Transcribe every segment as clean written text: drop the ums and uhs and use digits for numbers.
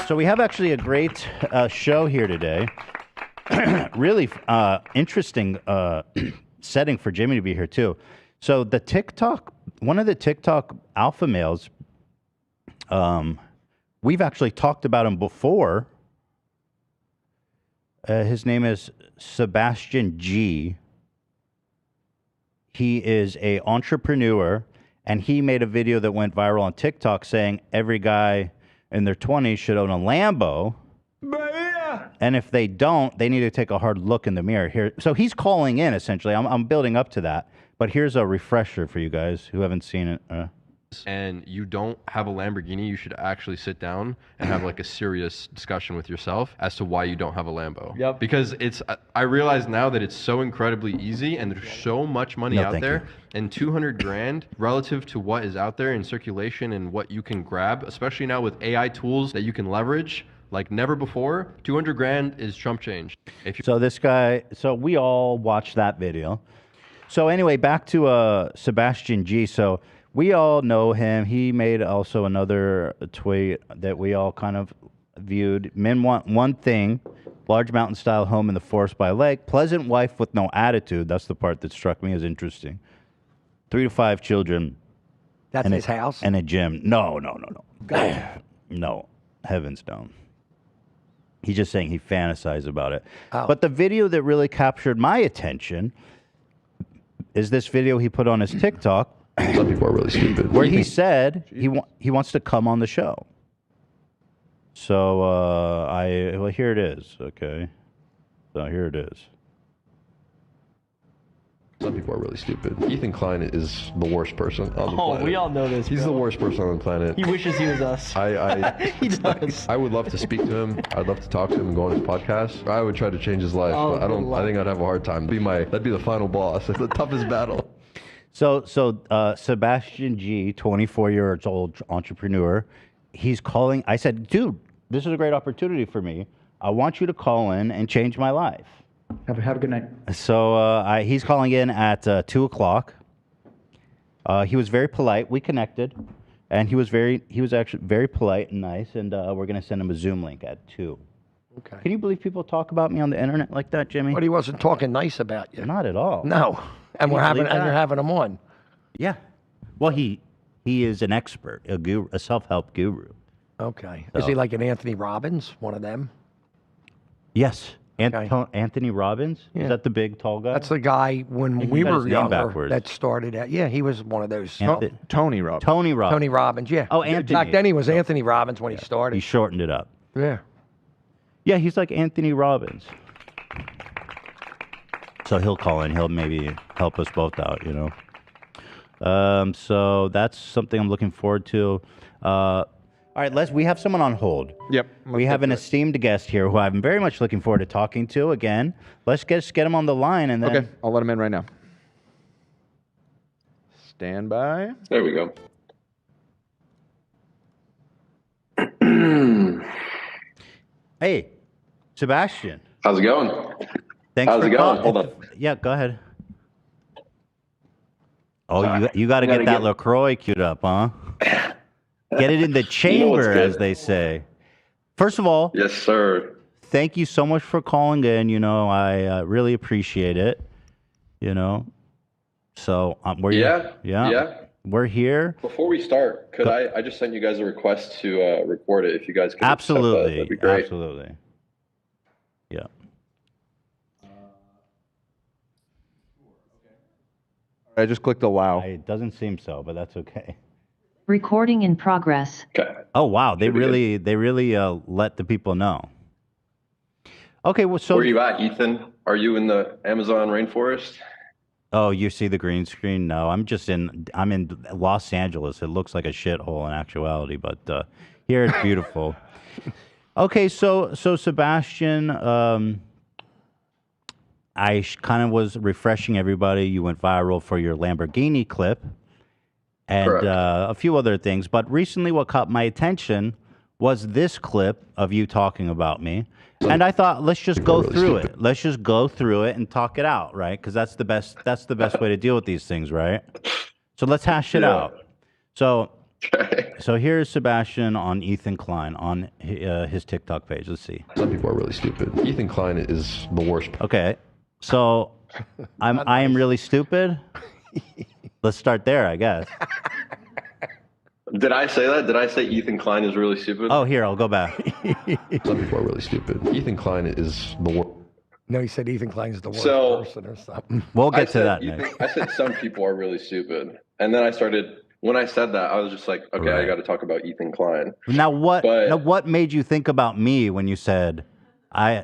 So we have actually a great show here today. Really interesting setting for Jimmy to be here too. So the one of the TikTok alpha males, we've actually talked about him before. His name is Sebastian G. He is an entrepreneur, and he made a video that went viral on TikTok saying every guy in their 20s should own a Lambo. And if they don't, they need to take a hard look in the mirror. Here, so he's calling in, essentially. I'm building up to that. But here's a refresher for you guys who haven't seen it. And you don't have a Lamborghini, you should actually sit down and have like a serious discussion with yourself as to why you don't have a Lambo. Yep. Because I realize now that it's so incredibly easy and there's so much money out there, and 200 grand relative to what is out there in circulation and what you can grab, especially now with AI tools that you can leverage like never before, 200 grand is chump change. So this guy, so we all watched that video. So anyway, back to Sebastian G. So we all know him. He made also another tweet that we all kind of viewed. Men want one thing, large mountain-style home in the forest by a lake, pleasant wife with no attitude. That's the part that struck me as interesting. 3 to 5 children. That's his house? And a gym. No. No, heavens no. He's just saying he fantasized about it. Oh. But the video that really captured my attention is this video he put on his TikTok. Some people are really stupid. Where he said he wants to come on the show. So well, here it is. Okay, so here it is. Some people are really stupid. Ethan Klein is the worst person on the planet. We all know this. He's the worst person on the planet. He wishes he was us. He does. I would love to speak to him. I'd love to talk to him and go on his podcast. I would try to change his life, but I think I'd have a hard time. That'd be the final boss. It's the toughest battle. So Sebastian G, 24 years old entrepreneur, he's calling. I said, dude, this is a great opportunity for me. I want you to call in and change my life. Have a good night. So he's calling in at 2 o'clock. He was very polite. We connected, and he was actually very polite and nice. And we're going to send him a Zoom link at 2. Okay. Can you believe people talk about me on the internet like that, Jimmy? But he wasn't talking nice about you. Not at all. No, and you're having him on. Yeah. Well, he is an expert, a guru, a self-help guru. Okay. So. Is he like an Anthony Robbins, one of them? Yes. Anthony Robbins? Yeah. Is that the big, tall guy? That's the guy when we were younger that started at. Yeah, he was one of those. Tony Robbins. Tony Robbins. Tony Robbins, yeah. Oh, Anthony. Back then he was Anthony Robbins when he started. He shortened it up. Yeah. Yeah, he's like Anthony Robbins. So he'll call in. He'll maybe help us both out, you know. So that's something I'm looking forward to. All right, we have someone on hold. Yep. We have an esteemed guest here who I'm very much looking forward to talking to again. Let's get him on the line and then... Okay, I'll let him in right now. Stand by. There we go. Hey, Sebastian. How's it going? Thanks How's for it going? calling. Hold on. Yeah, go ahead. Oh, you got to get that LaCroix queued up, huh? Get it in the chamber, as they say. First of all, yes, sir. Thank you so much for calling in. You know, I really appreciate it. You know, so we're we're here. Before we start, could I just sent you guys a request to record it? If you guys could absolutely, accept that, that'd be great. Absolutely, yeah. I just clicked allow. It doesn't seem so, but that's okay. Recording in progress. Okay. Oh wow, they really let the people know. Okay, well, so where are you at, Ethan? Are you in the Amazon rainforest? Oh, you see the green screen? No, I'm in Los Angeles. It looks like a shithole in actuality, but here it's beautiful. Okay, so Sebastian, I kind of was refreshing everybody. You went viral for your Lamborghini clip and a few other things. But recently what caught my attention was this clip of you talking about me. And I thought, let's just go through it. Let's just go through it and talk it out, right? Because that's the best way to deal with these things, right? So let's hash it out. So So here's Sebastian on Ethan Klein on his TikTok page. Let's see. Some people are really stupid. Ethan Klein is the worst. Okay, so I am really stupid. Let's start there, I guess. Did I say that? Did I say Ethan Klein is really stupid? Oh, here, I'll go back. Some people are really stupid. Ethan Klein is the worst. No, he said Ethan Klein's the worst person or something. We'll get to that, Nick. I said some people are really stupid. And then I started, when I said that, I was just like, okay, I got to talk about Ethan Klein. Now, what made you think about me when you said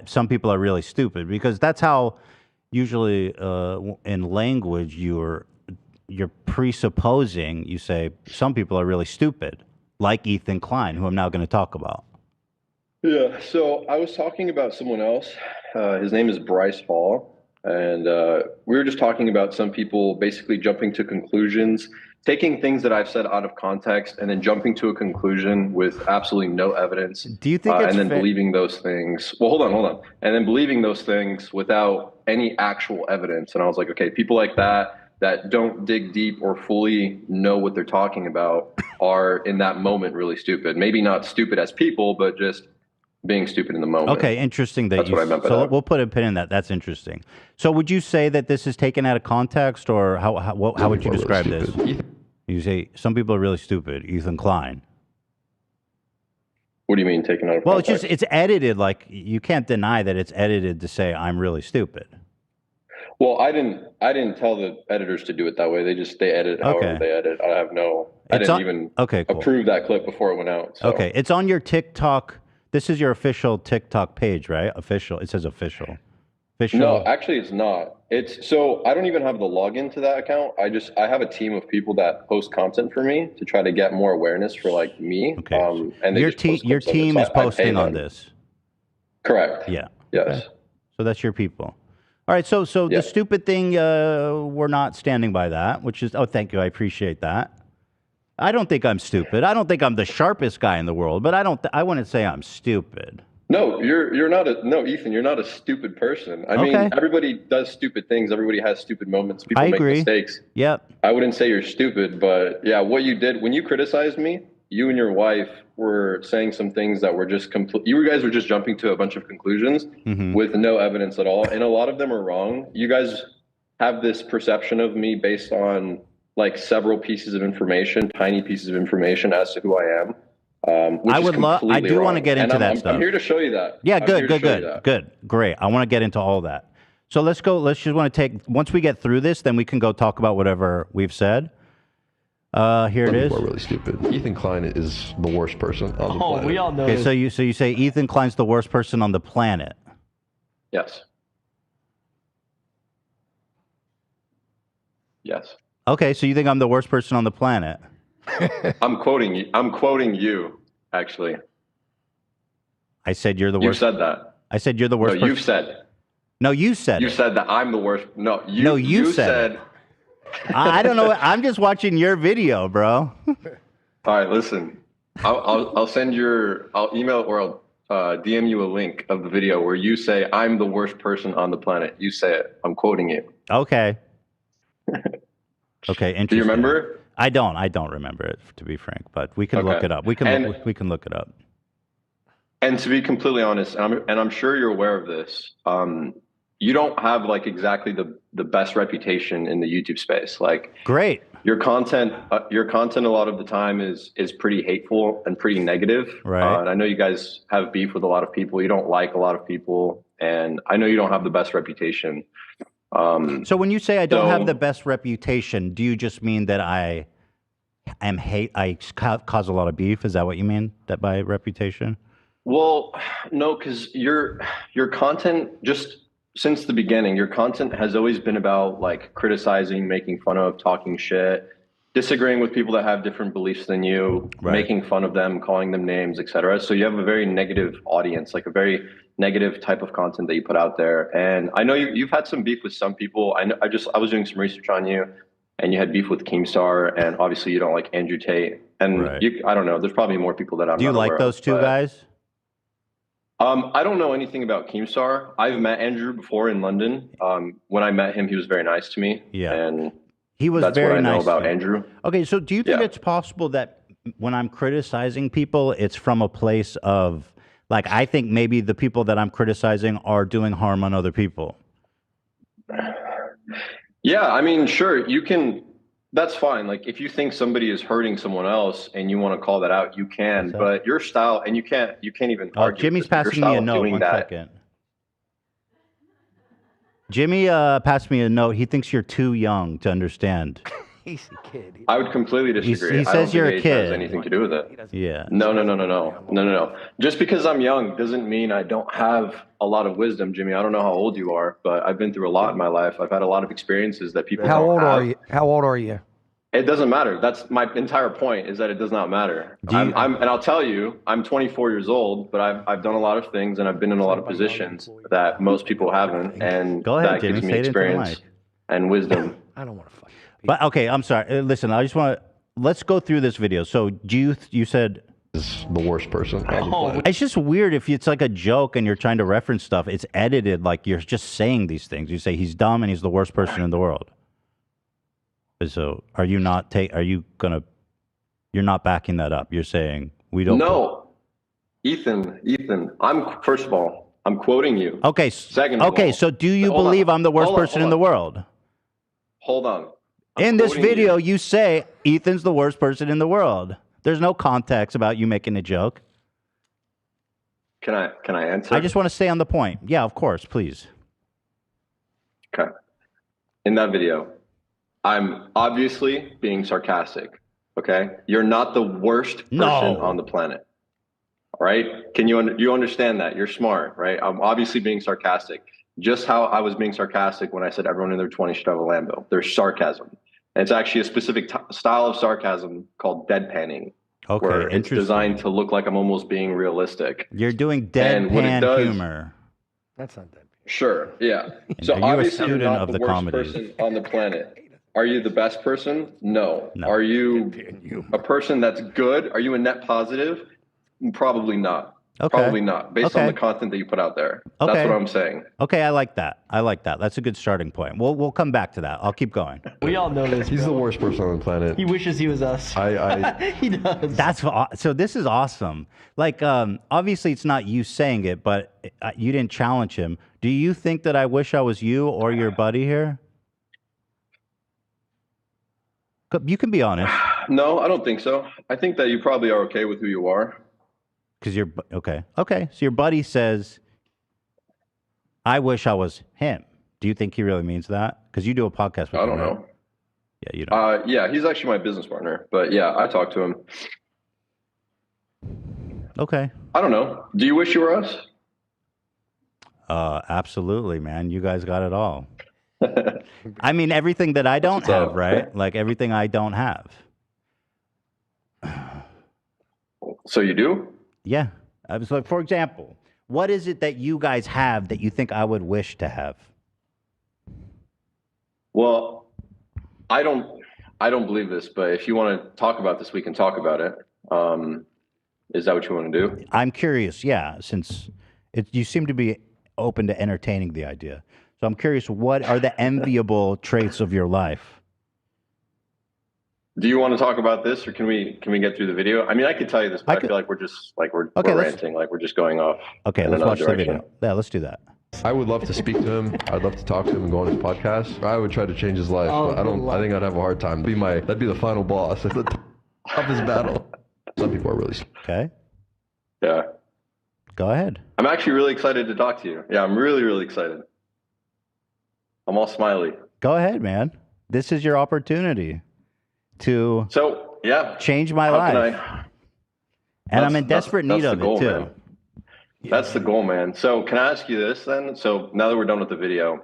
some people are really stupid? Because that's how usually in language you're presupposing, you say some people are really stupid, like Ethan Klein, who I'm now going to talk about. Yeah, so I was talking about someone else. His name is Bryce Hall. And we were just talking about some people basically jumping to conclusions, taking things that I've said out of context and then jumping to a conclusion with absolutely no evidence. Do you think and then believing those things? Well, hold on. And then believing those things without any actual evidence. And I was like, okay, people like that don't dig deep or fully know what they're talking about are in that moment really stupid. Maybe not stupid as people, but just being stupid in the moment. Okay, interesting. That's what I meant by that. We'll put a pin in that. That's interesting. So would you say that this is taken out of context, or how would you describe this? You say some people are really stupid. Ethan Klein. What do you mean taken out of context? Well, it's edited. Like, you can't deny that it's edited to say I'm really stupid. Well, I didn't tell the editors to do it that way. They edit however they edit. I didn't even approve that clip before it went out. So. Okay, it's on your TikTok. This is your official TikTok page, right? Official. It says official. No, actually, it's not. So I don't even have the login to that account. I have a team of people that post content for me to try to get more awareness for like me. Okay. And your team is posting on this. Correct. Yeah. Yes. Okay. So that's your people. All right. So the stupid thing, we're not standing by that, which is, thank you. I appreciate that. I don't think I'm stupid. I don't think I'm the sharpest guy in the world, but I wouldn't say I'm stupid. No, you're not Ethan, you're not a stupid person. I mean, everybody does stupid things. Everybody has stupid moments. People make mistakes. Yep. I wouldn't say you're stupid, but yeah, what you did when you criticized me, you and your wife were saying some things that were just you guys were just jumping to a bunch of conclusions with no evidence at all. And a lot of them are wrong. You guys have this perception of me based on like several pieces of information, tiny pieces of information as to who I am. I do want to get into that stuff. I'm here to show you that. Yeah, good. Great. I want to get into all that. So let's once we get through this, then we can go talk about whatever we've said. Here it is. People are really stupid. Ethan Klein is the worst person on the planet. We all know. Okay, so you say Ethan Klein's the worst person on the planet. Yes. Yes. Okay, so you think I'm the worst person on the planet? I'm quoting you, actually. I said you're the worst. You said that. I said you're the worst. No, you've said. No, you said. You said that I'm the worst. No, you said. I don't know. I'm just watching your video, bro. All right, listen. I'll send I'll email or I'll DM you a link of the video where you say I'm the worst person on the planet. You say it. I'm quoting you. Okay. Okay, interesting. Do you remember? I don't remember it, to be frank, but we can look it up. We can look it up. And to be completely honest, and I'm sure you're aware of this, you don't have like exactly the best reputation in the YouTube space. Like, great. Your content a lot of the time is pretty hateful and pretty negative. Right. And I know you guys have beef with a lot of people. You don't like a lot of people, and I know you don't have the best reputation. So when you say I don't have the best reputation, do you just mean that I cause a lot of beef? Is that what you mean, that by reputation? Well, no, because your content, just since the beginning, your content has always been about like criticizing, making fun of, talking shit, disagreeing with people that have different beliefs than you, making fun of them, calling them names, etc. So you have a very negative audience, like a very negative type of content that you put out there. And I know you've had some beef with some people. I was doing some research on you, and you had beef with Keemstar, and obviously you don't like Andrew Tate. And I don't know. There's probably more people that I'm. Do you like those two guys? I don't know anything about Keemstar. I've met Andrew before in London. When I met him, he was very nice to me. Yeah, and he was that's very what I know nice about Andrew. Okay, so do you think it's possible that when I'm criticizing people, it's from a place of like I think maybe the people that I'm criticizing are doing harm on other people. Yeah, I mean, sure, you can. That's fine. Like if you think somebody is hurting someone else and you want to call that out, you can. But your style, and you can't even argue. Jimmy's passing me a note. One second. Jimmy passed me a note. He thinks you're too young to understand. He's a kid. I would completely disagree. He says you're a kid. Has anything to do with it? Yeah. No. Just because I'm young doesn't mean I don't have a lot of wisdom, Jimmy. I don't know how old you are, but I've been through a lot in my life. I've had a lot of experiences that people. How old are you? How old are you? It doesn't matter. That's my entire point. Is that it does not matter. And I'll tell you, I'm 24 years old, but I've done a lot of things and I've been in a lot of positions that most people haven't, and that gives me experience and wisdom. I don't want to fuck. But okay, I'm sorry. Listen, I just want to let's go through this video. So, you said is the worst person. It's just weird if it's like a joke and you're trying to reference stuff. It's edited like you're just saying these things. You say he's dumb and he's the worst person in the world. So, are you not you're not backing that up? You're saying we don't. No, Ethan. First of all, I'm quoting you. Okay. Second. Of all, so do you believe I'm the worst person in the world? Hold on. In this video, you say Ethan's the worst person in the world. There's no context about you making a joke. Can I answer? I just want to stay on the point. Yeah, of course, please. Okay. In that video, I'm obviously being sarcastic. Okay? You're not the worst person on the planet. All right? Can you understand that? You're smart, right? I'm obviously being sarcastic. Just how I was being sarcastic when I said everyone in their 20s should have a Lambo. There's sarcasm. And it's actually a specific style of sarcasm called deadpanning. Okay, where it's designed to look like I'm almost being realistic. You're doing deadpan humor. That's not deadpan. Sure, yeah. So are you obviously a student you're not of the the worst comedy person on the planet. Are you the best person? No. Are you a person that's good? Are you a net positive? Probably not. Okay. Probably not, based on the content that you put out there. Okay. That's what I'm saying. Okay, I like that. That's a good starting point. We'll come back to that. I'll keep going. We all know this. He's the worst person on the planet. He wishes he was us. He does. So this is awesome. Like, obviously it's not you saying it, but you didn't challenge him. Do you think that I wish I was you or your buddy here? You can be honest. No, I don't think so. I think that you probably are okay with who you are. Because you're okay. So your buddy says, "I wish I was him." Do you think he really means that? Because you do a podcast with him. I don't know. Yeah, you don't. Yeah, he's actually my business partner. But yeah, I talked to him. Okay. I don't know. Do you wish you were us? Absolutely, man. You guys got it all. I mean, everything that I don't have, right? Like everything I don't have. So you do? Yeah. I was like, for example, what is it that you guys have that you think I would wish to have? Well, I don't believe this, but if you want to talk about this, we can talk about it. Is that what you want to do? I'm curious, yeah, since you seem to be open to entertaining the idea. So I'm curious, what are the enviable traits of your life? Do you want to talk about this, or can we get through the video? I mean, I could tell you this, but I feel like we're just we're ranting, like we're just going off. Okay, let's watch the video. Yeah, let's do that. I would love to speak to him. I'd love to talk to him and go on his podcast. I would try to change his life, but I think I'd have a hard time. That'd be the final boss. That'd be the toughest battle. Some people are really okay. Yeah. Go ahead. I'm actually really excited to talk to you. Yeah, I'm really, really excited. I'm all smiley. Go ahead, man. This is your opportunity to change my life. And I'm in desperate need of it too. Man. That's the goal, man. So can I ask you this then? So now that we're done with the video,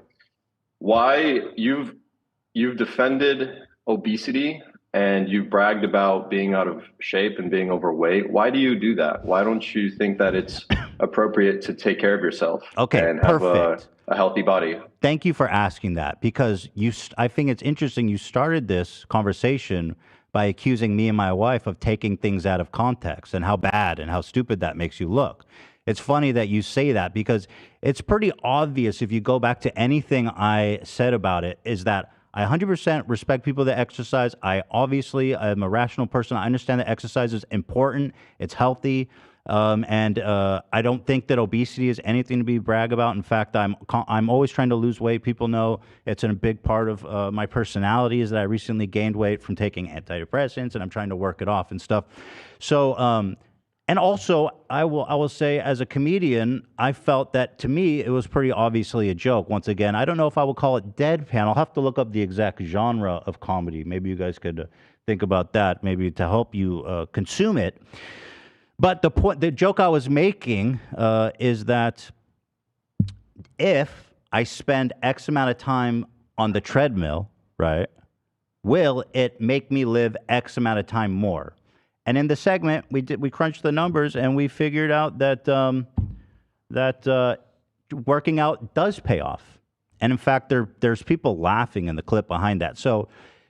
why you've defended obesity and you've bragged about being out of shape and being overweight. Why do you do that? Why don't you think that it's appropriate to take care of yourself and have a healthy body? Thank you for asking that, because I think it's interesting. You started this conversation by accusing me and my wife of taking things out of context and how bad and how stupid that makes you look. It's funny that you say that, because it's pretty obvious if you go back to anything I said about it, is that I 100% respect people that exercise. I obviously am a rational person. I understand that exercise is important. It's healthy. And I don't think that obesity is anything to be brag about. In fact, I'm always trying to lose weight. People know it's a big part of my personality is that I recently gained weight from taking antidepressants, and I'm trying to work it off and stuff. So, and also, I will say, as a comedian, I felt that to me it was pretty obviously a joke. Once again, I don't know if I would call it deadpan. I'll have to look up the exact genre of comedy. Maybe you guys could think about that, maybe to help you consume it. But the joke I was making is that if I spend X amount of time on the treadmill, right, will it make me live X amount of time more? And in the segment, we crunched the numbers and we figured out that working out does pay off. And in fact, there's people laughing in the clip behind that. So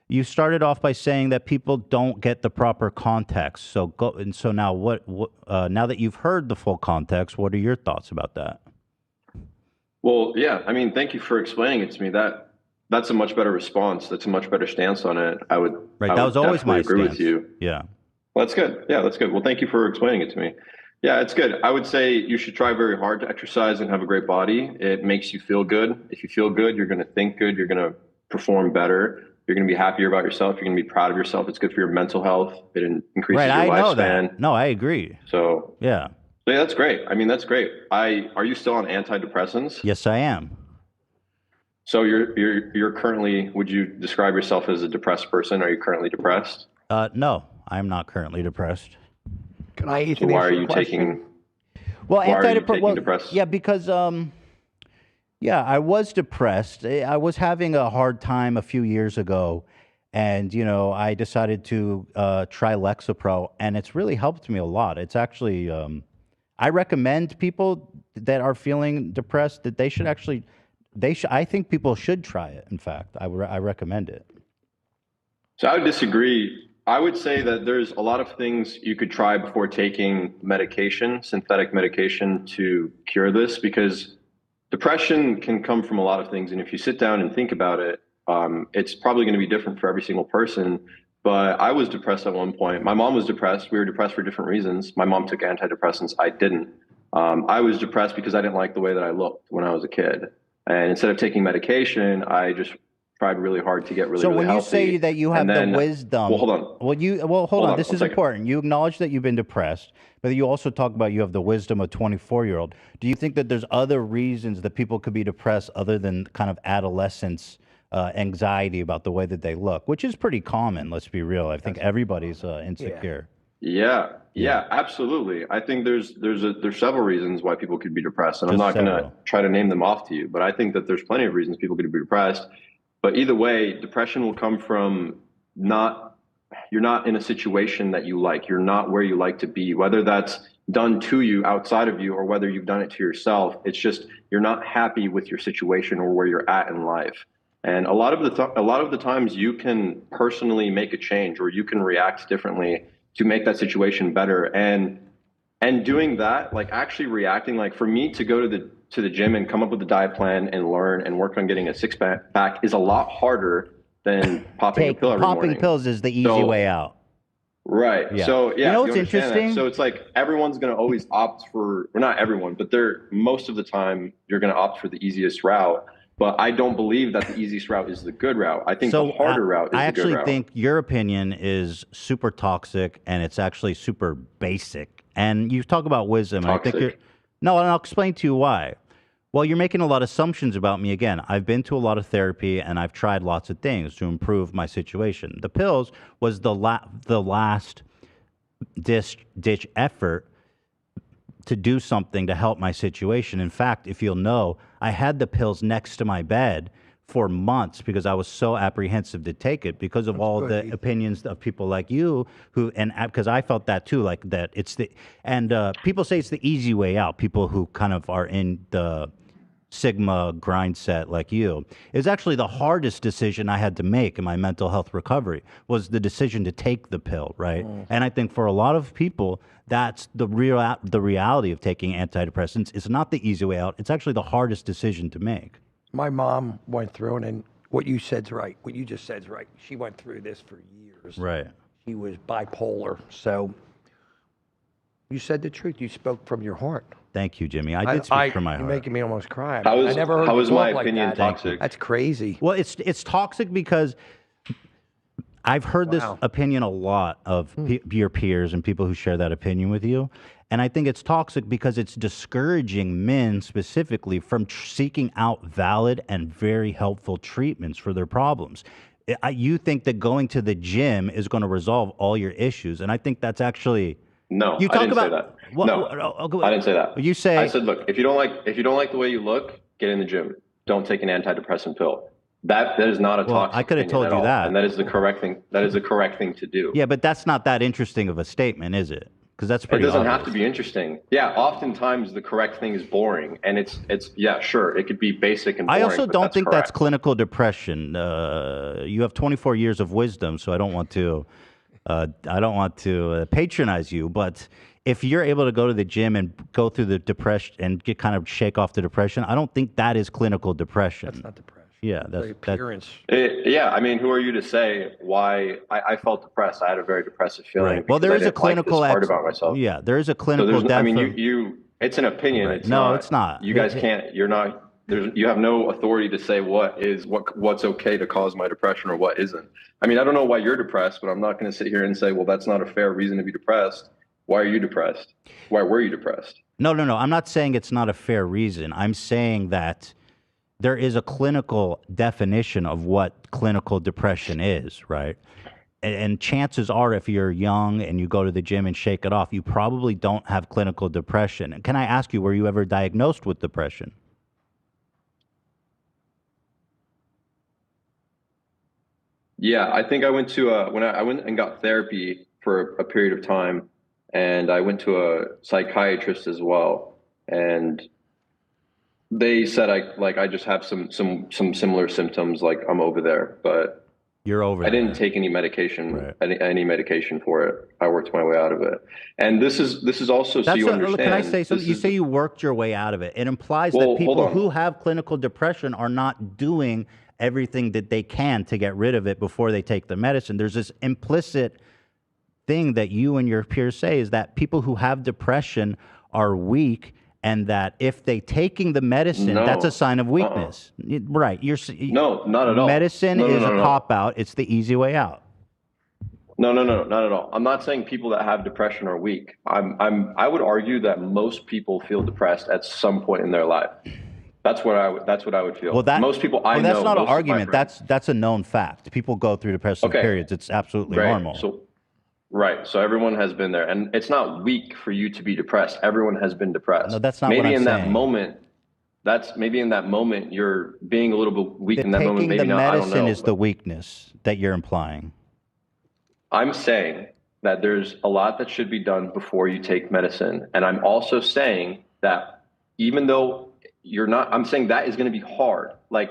you started off by saying that people don't get the proper context. So now now that you've heard the full context, what are your thoughts about that? Well, yeah, I mean, thank you for explaining it to me. That's a much better response. That's a much better stance on it. I would that was always my agree stance. with you. Yeah. Well, that's good. Yeah, that's good. Well, thank you for explaining it to me. Yeah, it's good. I would say you should try very hard to exercise and have a great body. It makes you feel good. If you feel good, you're going to think good. You're going to perform better. You're going to be happier about yourself. You're going to be proud of yourself. It's good for your mental health. It increases your lifespan. Know that. No, I agree. So yeah, that's great. I mean, that's great. Are you still on antidepressants? Yes, I am. So you're currently, would you describe yourself as a depressed person? Are you currently depressed? No, I'm not currently depressed. Can I so why are you taking? Well, antidepressants. Yeah, because yeah, I was depressed. I was having a hard time a few years ago, and I decided to try Lexapro, and it's really helped me a lot. It's actually, I recommend people that are feeling depressed that they should actually, I think people should try it. In fact, I recommend it. So I would disagree. I would say that there's a lot of things you could try before taking medication, synthetic medication, to cure this, because depression can come from a lot of things. And if you sit down and think about it, it's probably going to be different for every single person. But I was depressed at one point. My mom was depressed. We were depressed for different reasons. My mom took antidepressants. I didn't. I was depressed because I didn't like the way that I looked when I was a kid. And instead of taking medication, I just tried really hard to get really healthy. So when you say that you have the wisdom, well, hold on. Hold on. This is important. You acknowledge that you've been depressed, but you also talk about you have the wisdom of a 24-year-old. Do you think that there's other reasons that people could be depressed other than kind of adolescence anxiety about the way that they look, which is pretty common? Let's be real. I think everybody's insecure. Yeah, absolutely. I think there's several reasons why people could be depressed, and I'm not going to try to name them off to you, but I think that there's plenty of reasons people could be depressed. But either way, depression will come from you're not in a situation that you like. You're not where you like to be, whether that's done to you outside of you or whether you've done it to yourself. It's just you're not happy with your situation or where you're at in life. And a lot of the times you can personally make a change, or you can react differently to make that situation better. And doing that, like actually reacting, like for me to go to the gym and come up with a diet plan and learn and work on getting a six-pack is a lot harder than popping a pill every morning. Popping pills is the easy way out. Right. Yeah. So yeah, you know what's interesting? So it's like everyone's going to always opt for, well, not everyone, but most of the time you're going to opt for the easiest route. But I don't believe that the easiest route is the good route. I think the harder route is the good route. I actually think your opinion is super toxic, and it's actually super basic. And you talk about wisdom. Toxic. I think and I'll explain to you why. Well, you're making a lot of assumptions about me. Again, I've been to a lot of therapy, and I've tried lots of things to improve my situation. The pills was the last ditch effort to do something to help my situation. In fact, if you'll know, I had the pills next to my bed for months because I was so apprehensive to take it because of all the opinions of people like you because I felt that too, like that people say it's the easy way out. People who kind of are in the Sigma grind set like you. It's actually the hardest decision I had to make in my mental health recovery was the decision to take the pill, right? And I think for a lot of people, that's the reality of taking antidepressants. It's not the easy way out. It's actually the hardest decision to make. My mom went through it, and what you said's right. What you just said's right. She went through this for years. Right. She was bipolar. So you said the truth. You spoke from your heart. Thank you, Jimmy. I did speak from my You're heart. making me almost cry. How I never heard how you is my talk like opinion that. toxic? That's crazy. Well, it's toxic because I've heard this opinion a lot of your peers and people who share that opinion with you. And I think it's toxic because it's discouraging men specifically from seeking out valid and very helpful treatments for their problems. You think that going to the gym is going to resolve all your issues. And I think that's actually... No, you talk I didn't say about, that. No, I didn't say that. You say... I said, look, if you don't like the way you look, get in the gym. Don't take an antidepressant pill. That is not a toxic I could have told you that. And that is the correct thing. That is the correct thing to do. Yeah, but that's not that interesting of a statement, is it? Because that's pretty It doesn't obvious. have to be interesting. Yeah, oftentimes the correct thing is boring, and it's yeah, sure, it could be basic and boring. I also don't think that's correct. clinical depression. You have 24 years of wisdom, so I don't want to patronize you, but if you're able to go to the gym and go through the depression and get kind of shake off the depression, I don't think that is clinical depression. That's not depression. Yeah, that's the appearance. Yeah, I mean, who are you to say why I felt depressed? I had a very depressive feeling. Right. Well, there is a clinical part about myself. Yeah, there is a clinical. So I mean, you. It's an opinion. Right. It's no, not, it's not. You guys can't. You're not. You have no authority to say what's okay to cause my depression or what isn't. I mean, I don't know why you're depressed, but I'm not going to sit here and say, well, that's not a fair reason to be depressed. Why are you depressed? Why were you depressed? No. I'm not saying it's not a fair reason. I'm saying that there is a clinical definition of what clinical depression is, right? And chances are, if you're young and you go to the gym and shake it off, you probably don't have clinical depression. And can I ask you, were you ever diagnosed with depression? Yeah, I think I went to when I went and got therapy for a period of time, and I went to a psychiatrist as well, and they said I just have some similar symptoms, like I'm over there, but you're over. I didn't take any medication, any medication for it. I worked my way out of it, and this is also so you understand. Can I say something? You say you worked your way out of it. It implies that people who have clinical depression are not doing everything that they can to get rid of it before they take the medicine. There's this implicit thing that you and your peers say is that people who have depression are weak, and that if they taking the medicine, that's a sign of weakness. Right? No, not at all. Medicine is a cop out. It's the easy way out. No, not at all. I'm not saying people that have depression are weak. I would argue that most people feel depressed at some point in their life. That's what I would feel. Well, most people I know. That's not an argument. That's a known fact. People go through depressive periods. It's absolutely normal. So everyone has been there, and it's not weak for you to be depressed. Everyone has been depressed. No, that's not what I'm saying. Maybe in that moment you're being a little bit weak in that moment. Maybe taking the not. medicine I don't know. is the weakness that you're implying. I'm saying that there's a lot that should be done before you take medicine, and I'm also saying that even though I'm saying that is going to be hard. Like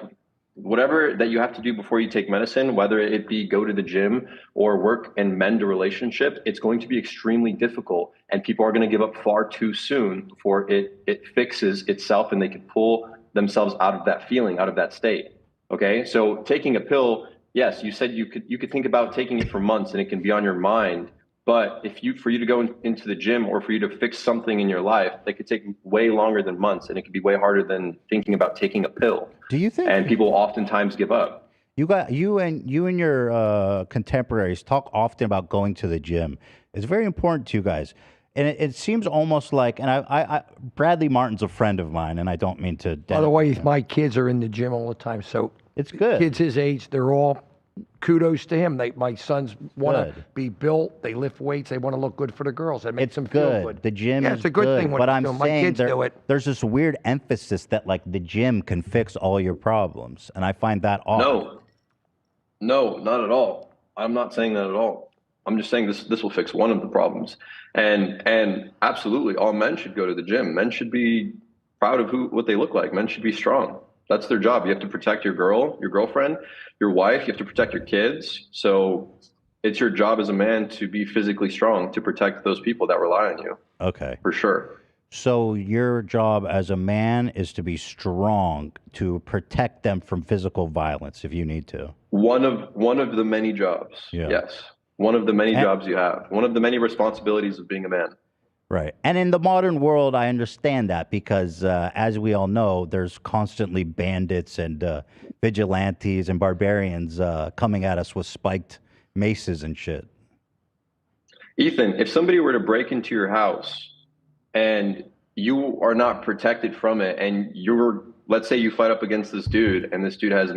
whatever that you have to do before you take medicine, whether it be go to the gym or work and mend a relationship, it's going to be extremely difficult, and people are going to give up far too soon before it fixes itself and they can pull themselves out of that feeling, out of that state. Okay. So taking a pill, yes, you said you could think about taking it for months and it can be on your mind. But for you to go into the gym or for you to fix something in your life, that could take way longer than months, and it could be way harder than thinking about taking a pill. Do you think? And people oftentimes give up. You and your contemporaries talk often about going to the gym. It's very important to you guys, and it seems almost like. And I Bradley Martin's a friend of mine, and I don't mean to. By the way, my kids are in the gym all the time, so it's good. Kids his age, they're all. Kudos to him. My sons want to be built. They lift weights. They want to look good for the girls. That makes them feel good. The gym is it's a good thing. But I'm saying my kids do it. There's this weird emphasis that like the gym can fix all your problems, and I find that odd. No, not at all. I'm not saying that at all. I'm just saying this will fix one of the problems. And absolutely, all men should go to the gym. Men should be proud of what they look like. Men should be strong. That's their job. You have to protect your girlfriend, your wife. You have to protect your kids. So it's your job as a man to be physically strong, to protect those people that rely on you. Okay. For sure. So your job as a man is to be strong to protect them from physical violence if you need to. One of the many jobs. Yeah. Yes. One of the many jobs you have. One of the many responsibilities of being a man. Right. And in the modern world, I understand that because, as we all know, there's constantly bandits and vigilantes and barbarians coming at us with spiked maces and shit. Ethan, if somebody were to break into your house and you are not protected from it, and let's say you fight up against this dude, and this dude has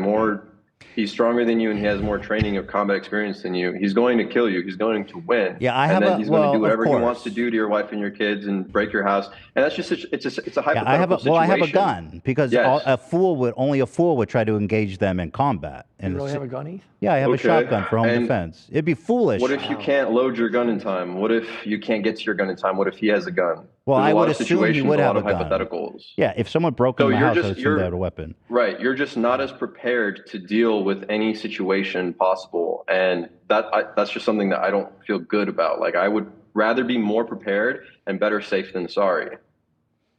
he's stronger than you and he has more training or combat experience than you, he's going to kill you. He's going to win. Yeah, he's going to do whatever he wants to do to your wife and your kids and break your house. And that's just it's a hypothetical situation. I have a gun because only a fool would try to engage them in combat. And you really have a gun, Heath? Yeah, I have a shotgun for home defense. It'd be foolish. What if you can't load your gun in time? What if you can't get to your gun in time? What if he has a gun? Well, I would assume he would have a gun. Hypotheticals. Yeah, if someone broke into my house, I would assume they had a weapon. Right, you're just not as prepared to deal with any situation possible, and that's just something that I don't feel good about. Like, I would rather be more prepared and better safe than sorry.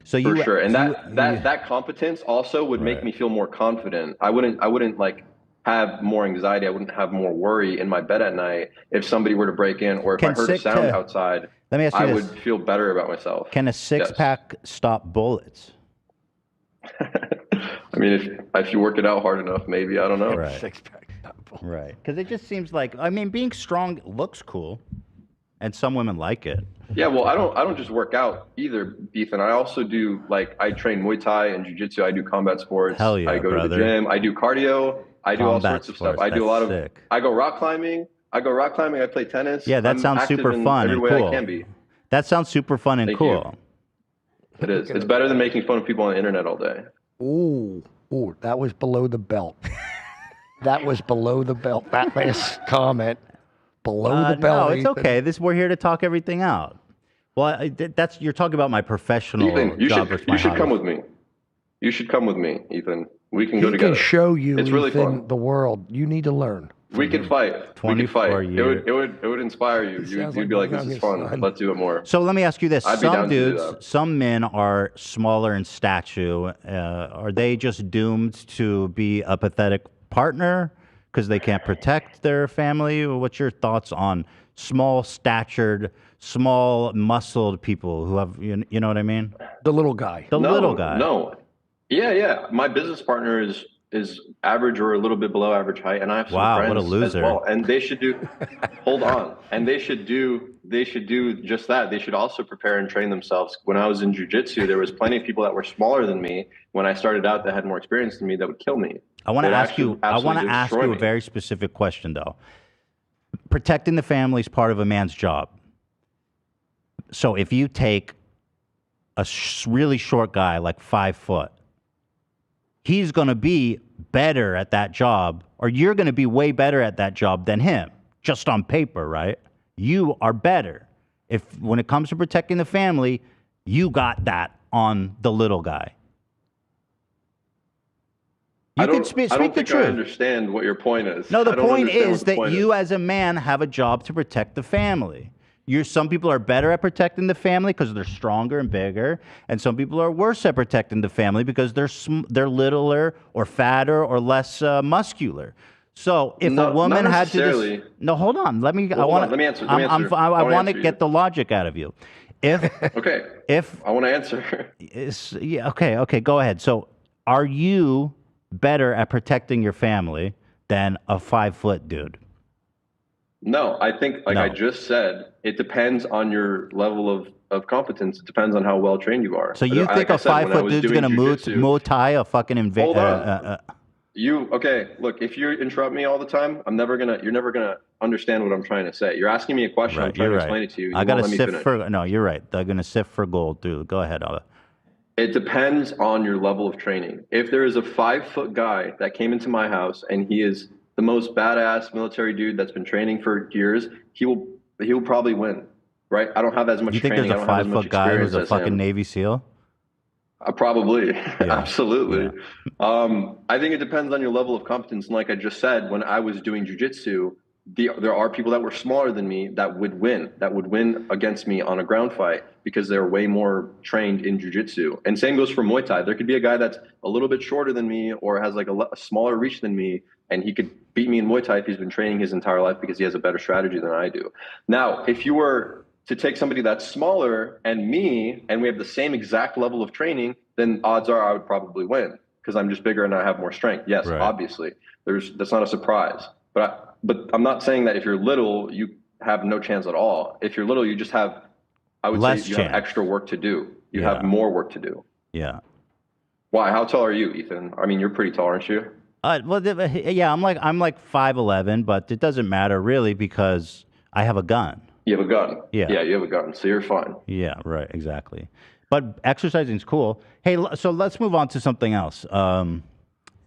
So for sure, and that competence also would make me feel more confident. I wouldn't like have more anxiety. I wouldn't have more worry in my bed at night if somebody were to break in, or if I heard a sound outside. Let me ask you I would feel better about myself. Can a six-pack stop bullets? I mean, if you work it out hard enough, maybe. I don't know. Right. Six-pack. Right. Because it just seems like, I mean, being strong looks cool, and some women like it. Yeah, well, I don't just work out either, Ethan. I also do, like, I train Muay Thai and Jiu-Jitsu. I do combat sports. Hell yeah, I go to the gym. I do cardio. I do all sorts of stuff. I do a lot of. I go rock climbing. I play tennis. Yeah, that sounds super fun and cool. I can be. That sounds super fun and cool. It is. It's better than making fun of people on the internet all day. Ooh, that was below the belt. That was below the belt. That last comment, below the belt. No, it's okay. We're here to talk everything out. Well, you're talking about my professional job versus my hobby. You should come with me. You should come with me, Ethan. We can go together. He can show you, it's really fun. The world. You need to learn. We can fight. We can fight. Years. It would inspire you. You'd be like, this is fun. Let's do it more. So let me ask you this. Some dudes, some men are smaller in stature. Are they just doomed to be a pathetic partner because they can't protect their family? What's your thoughts on small-statured, small, muscled people who have, you know what I mean? The little guy. The little guy. No. Yeah. My business partner is average or a little bit below average height, and I have some friends what a loser. as well. And they should do. Hold on. And they should do just that. They should also prepare and train themselves. When I was in jiu-jitsu, there was plenty of people that were smaller than me when I started out that had more experience than me that would kill me. I want to ask you a very specific question, though. Protecting the family is part of a man's job. So if you take a really short guy, like 5 foot, he's going to be better at that job, or you're going to be way better at that job than him, just on paper, right? You are better. When it comes to protecting the family, you got that on the little guy. I don't think I understand what your point is. No, the point is that you as a man have a job to protect the family. Some people are better at protecting the family because they're stronger and bigger, and some people are worse at protecting the family because they're littler or fatter or less muscular. So if a woman had to, hold on, let me answer. I want to get the logic out of you. If I want to answer. Okay, go ahead. So are you better at protecting your family than a 5 foot dude? No, I think, I just said, it depends on your level of competence. It depends on how well trained you are. So you think a 5 foot dude's going to Muay Thai a fucking Hold on. Look, if you interrupt me all the time, you're never gonna understand what I'm trying to say. You're asking me a question, I'm trying to explain it to you. I got to sift for, no, you're right. They're going to sift for gold, dude. Go ahead, Ola. It depends on your level of training. If there is a 5 foot guy that came into my house and he is the most badass military dude that's been training for years, he will probably win, right? I don't have as much training. You think there's a 5 foot guy who's a fucking Navy SEAL? Probably. Yeah. Absolutely. Yeah. I think it depends on your level of competence. And like I just said, when I was doing jiu-jitsu, there are people that were smaller than me that would win against me on a ground fight because they're way more trained in jiu-jitsu. And same goes for Muay Thai. There could be a guy that's a little bit shorter than me or has like a smaller reach than me, and he could beat me in Muay Thai if he's been training his entire life because he has a better strategy than I do. Now, if you were to take somebody that's smaller and me, and we have the same exact level of training, then odds are I would probably win because I'm just bigger and I have more strength. Yes, obviously. That's not a surprise. But I'm not saying that if you're little, you have no chance at all. If you're little, you just have, I would say you have extra work to do. You have more work to do. Yeah. Why? How tall are you, Ethan? I mean, you're pretty tall, aren't you? Yeah, I'm like 5'11", but it doesn't matter really because I have a gun. You have a gun. Yeah. Yeah, you have a gun, so you're fine. Yeah, right, exactly. But exercising is cool. Hey, so let's move on to something else.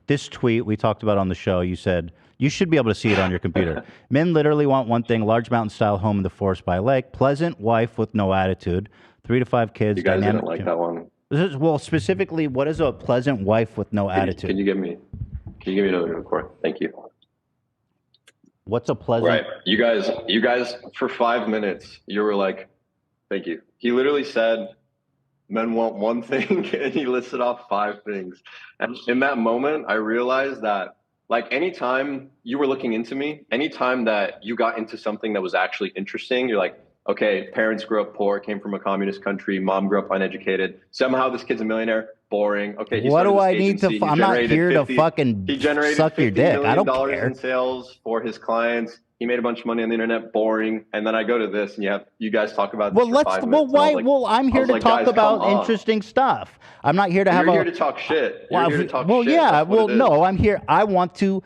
This tweet we talked about on the show, you said, you should be able to see it on your computer. Men literally want one thing, large mountain-style home in the forest by a lake, pleasant wife with no attitude, 3 to 5 kids. You guys didn't like that one. Well, specifically, what is a pleasant wife with no attitude? Can you give me another record? Thank you. What's a pleasant? Right. You guys, for 5 minutes, you were like, thank you. He literally said, men want one thing, and he listed off 5 things. And in that moment, I realized that, like, anytime you were looking into me, anytime that you got into something that was actually interesting, you're like, okay, parents grew up poor, came from a communist country, mom grew up uneducated. Somehow this kid's a millionaire. Boring. Okay. What do I need to? I'm not here to fucking suck your dick. I don't care. In sales for his clients. He made a bunch of money on the internet. Boring. And then I go to this, and you guys talk about. This for 5 minutes, I'm here to talk about interesting stuff. I'm not here to have. You're here to talk shit. You're here to talk shit. Well, yeah. Well, no, I'm here. I want to.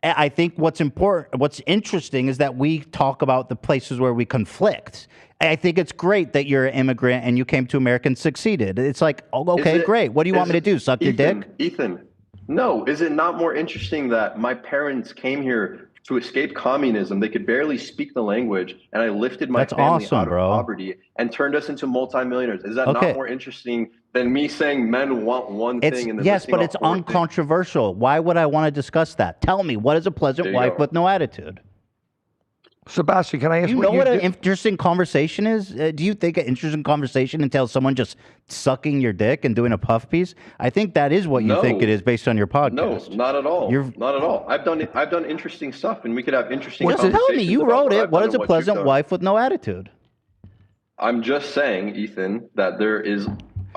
I think what's important, what's interesting is that we talk about the places where we conflict. I think it's great that you're an immigrant and you came to America and succeeded. It's like, okay, great. What do you want me to do? Suck your dick? Ethan, no. Is it not more interesting that my parents came here to escape communism? They could barely speak the language, and I lifted my family out of poverty and turned us into multimillionaires. Is that not more interesting than me saying men want one thing? And yes, but it's uncontroversial. Why would I want to discuss that? Tell me, what is a pleasant wife with no attitude? Sebastian, can I ask you know what an interesting conversation is? Do you think an interesting conversation entails someone just sucking your dick and doing a puff piece? I think that is what you think it is based on your podcast. No, not at all. Not at all. I've done interesting stuff, and we could have interesting conversations. Tell me, you wrote it. What is a pleasant wife with no attitude? I'm just saying, Ethan, that there is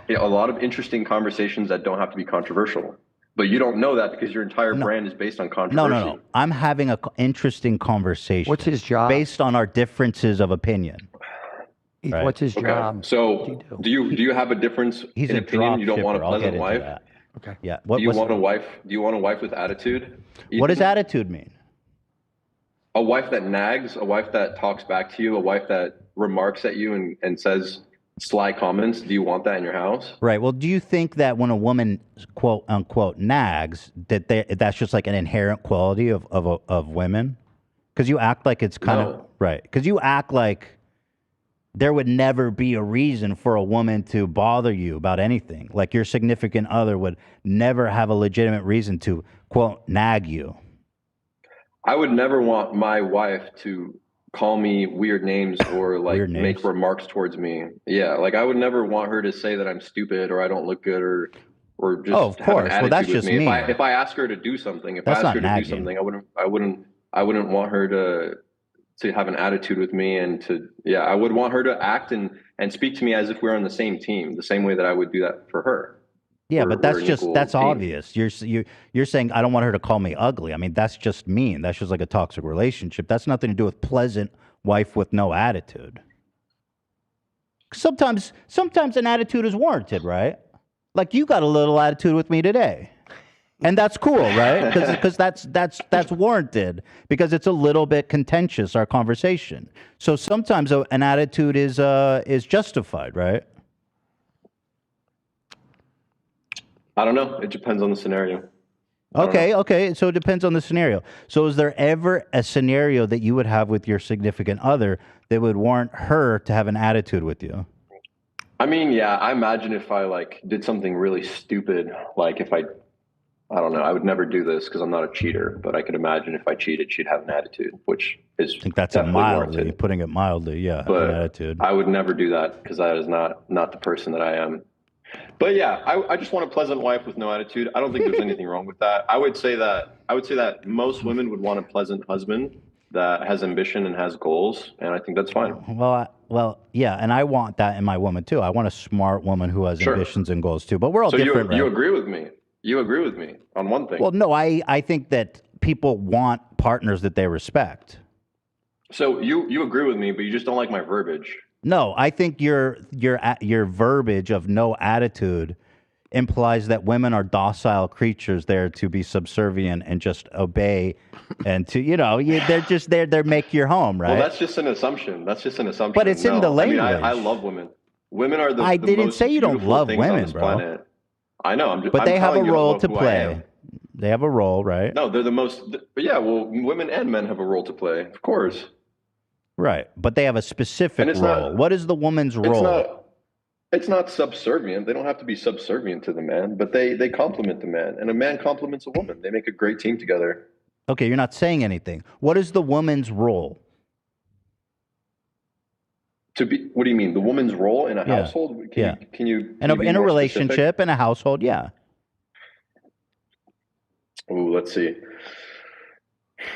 a lot of interesting conversations that don't have to be controversial. But you don't know that because your entire brand is based on controversy. No. I'm having an interesting conversation. What's his job? Based on our differences of opinion. Right. What's his job? So do you have a difference in opinion? You don't want a pleasant wife? Okay. Yeah. Do you want a wife with attitude? Ethan? What does attitude mean? A wife that nags, a wife that talks back to you, a wife that remarks at you and says sly comments. Do you want that in your house? Right. Well, do you think that when a woman quote unquote nags, that's just like an inherent quality of women? Because you act like it's kind of right. Because you act like there would never be a reason for a woman to bother you about anything. Like your significant other would never have a legitimate reason to quote nag you. I would never want my wife to call me weird names or like make remarks towards me. Yeah, like I would never want her to say that I'm stupid or I don't look good or just have an attitude that's with just me. me. If I ask her to do something, I wouldn't want her to have an attitude with me and I would want her to act and speak to me as if we're on the same team, the same way that I would do that for her. Yeah, but that's obvious. You're saying I don't want her to call me ugly. I mean, that's just mean. That's just like a toxic relationship. That's nothing to do with pleasant wife with no attitude. Sometimes an attitude is warranted, right? Like you got a little attitude with me today. And that's cool, right? Because that's warranted because it's a little bit contentious, our conversation. So sometimes an attitude is justified, right? I don't know. It depends on the scenario. Okay. So it depends on the scenario. So is there ever a scenario that you would have with your significant other that would warrant her to have an attitude with you? I mean, yeah, I imagine if I like did something really stupid, like if I I don't know. I would never do this because I'm not a cheater, but I could imagine if I cheated, she'd have an attitude, which is I think that's definitely putting it mildly. Yeah, but an attitude. I would never do that because that is not the person that I am. But yeah, I just want a pleasant wife with no attitude. I don't think there's anything wrong with that. I would say that most women would want a pleasant husband that has ambition and has goals, and I think that's fine. Well, yeah, and I want that in my woman too. I want a smart woman who has ambitions and goals too. But we're all different. You right? agree with me? You agree with me on one thing? Well, no, I think that people want partners that they respect. So you agree with me, but you just don't like my verbiage. No, I think your verbiage of no attitude implies that women are docile creatures there to be subservient and just obey and to they're just there to make your home, right? Well, that's just an assumption. But it's in the language. I love women. Women are the I the didn't most say you don't beautiful love things on women, this bro. planet. I know. But they have a telling you role to who I play. am. They have a role, right? No, they're the most. Yeah, well, women and men have a role to play, of course. Right, but they have a specific it's role. not- What is the woman's role? It's not subservient. They don't have to be subservient to the man, but they complement the man, and a man complements a woman. They make a great team together. Okay, you're not saying anything. What is the woman's role? To be, what do you mean? The woman's role in a Yeah. household? Can you In be a more relationship, specific? in a household, yeah. Ooh, let's see.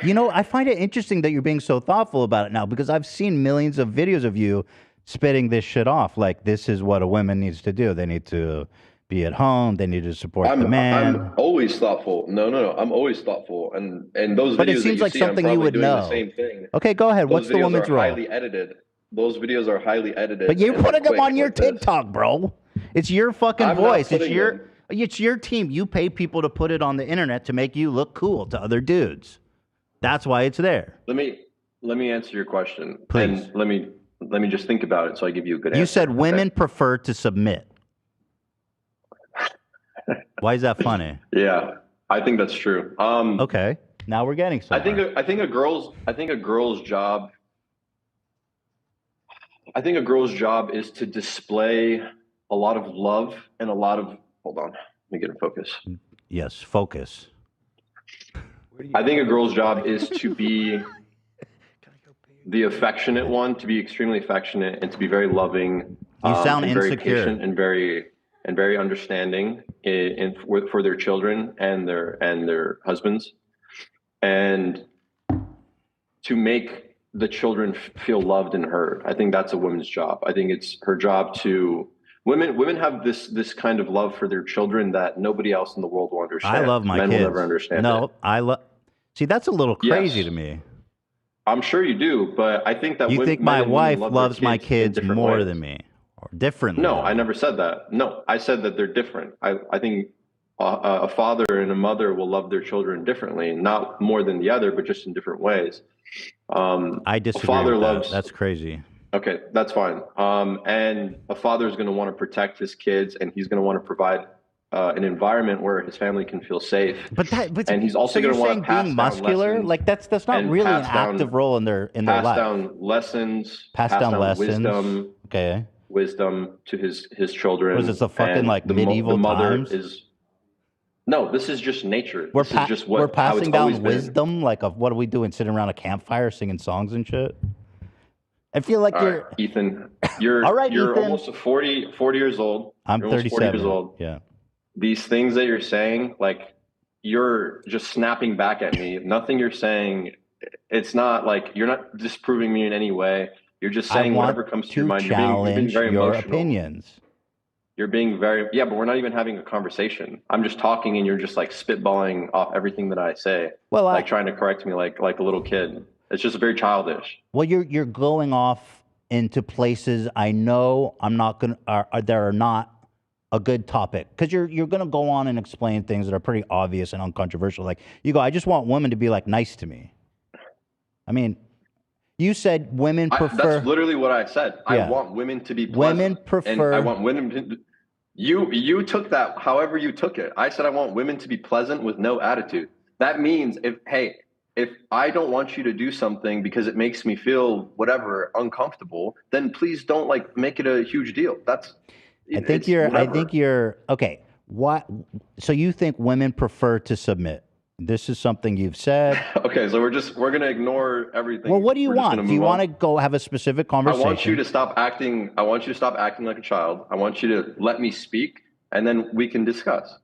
I find it interesting that you're being so thoughtful about it now because I've seen millions of videos of you spitting this shit off. Like, this is what a woman needs to do. They need to be at home. They need to support the man. I'm always thoughtful. No. I'm always thoughtful. And those But videos it seems that like you see, something I'm you probably would doing know. the same thing. Okay, go ahead. What's the Those videos woman's are role? highly edited. Those videos are highly edited. But you're and they're putting them quick on your like this. TikTok, bro. It's your fucking I'm not voice. It's putting your them. it's your team. You pay people to put it on the internet to make you look cool to other dudes. That's why it's there. Let me answer your question. Please. And let me just think about it so I give you a good answer. You said okay? women prefer to submit. Why is that funny? Yeah, I think that's true. Okay, now we're getting somewhere. I think a girl's job is to display a lot of love and a lot of. Hold on, let me get in focus. Yes, focus. I think a girl's job is to be the affectionate one, to be extremely affectionate, and to be very loving. You sound and very insecure. patient and very understanding for their children and their husbands, and to make the children feel loved and heard. I think that's a woman's job. I think it's her job to. Women have this kind of love for their children that nobody else in the world will understand. I love my Men kids. will never understand. No, it. See, that's a little crazy Yes. to me. I'm sure you do, but I think that You think my men and women wife love their loves my in kids different more ways. than me, or differently? No, I never said that. No, I said that they're different. I think a father and a mother will love their children differently, not more than the other, but just in different ways. I disagree. A father with that. loves. That's crazy. Okay, that's fine. And a father is going to want to protect his kids, and he's going to want to provide an environment where his family can feel safe. And he's also so going you're to want saying to pass being down muscular, lessons like that's not and really an pass down- active role in their pass life. down lessons, Pass down lessons. wisdom, wisdom to his children. Was this a fucking And like the medieval the mother times? is. No, this is just nature. We're This is just what we're how it's passing always down been. wisdom. Like, what are we doing? Sitting around a campfire singing songs and shit. I feel like All you're. right, Ethan, you're All right, you're Ethan. almost 40 years old. I'm You're almost 40 37. years old. Yeah. These things that you're saying, like you're just snapping back at me. Nothing you're saying, it's not like you're not disproving me in any way. You're just saying I want whatever comes to to your mind. You're challenge being very your emotional. opinions. You're being very, yeah, but we're not even having a conversation. I'm just talking and you're just like spitballing off everything that I say. Well, like trying to correct me like a little kid. It's just very childish. Well, you're going off into places I know I'm not gonna are not a good topic, because you're gonna go on and explain things that are pretty obvious and uncontroversial. Like you go, I just want women to be like nice to me. I mean, you said women prefer. That's literally what I said. Yeah. I want women to be pleasant. Women prefer. And I want women to. You took that however you took it. I said I want women to be pleasant with no attitude. That means if I don't want you to do something because it makes me feel whatever uncomfortable, then please don't like make it a huge deal. I think you're okay. What? So you think women prefer to submit? This is something you've said. Okay, so we're gonna ignore everything. Well, what do you We're just want? gonna Do you move want on. to go have a specific I conversation? want you to stop acting. I want you to stop acting like a child. I want you to let me speak, and then we can discuss.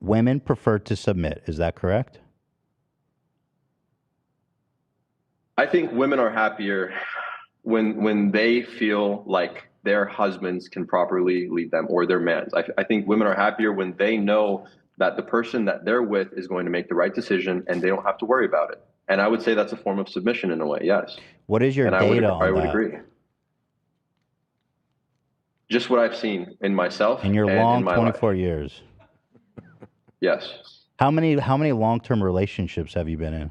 Women prefer to submit. Is that correct? I think women are happier when they feel like their husbands can properly lead them, or their mans. I think women are happier when they know that the person that they're with is going to make the right decision and they don't have to worry about it. And I would say that's a form of submission in a way, yes. What is your data on that? I would agree. Just what I've seen in myself In your and long in my 24 life. years. Yes. How many long-term relationships have you been in?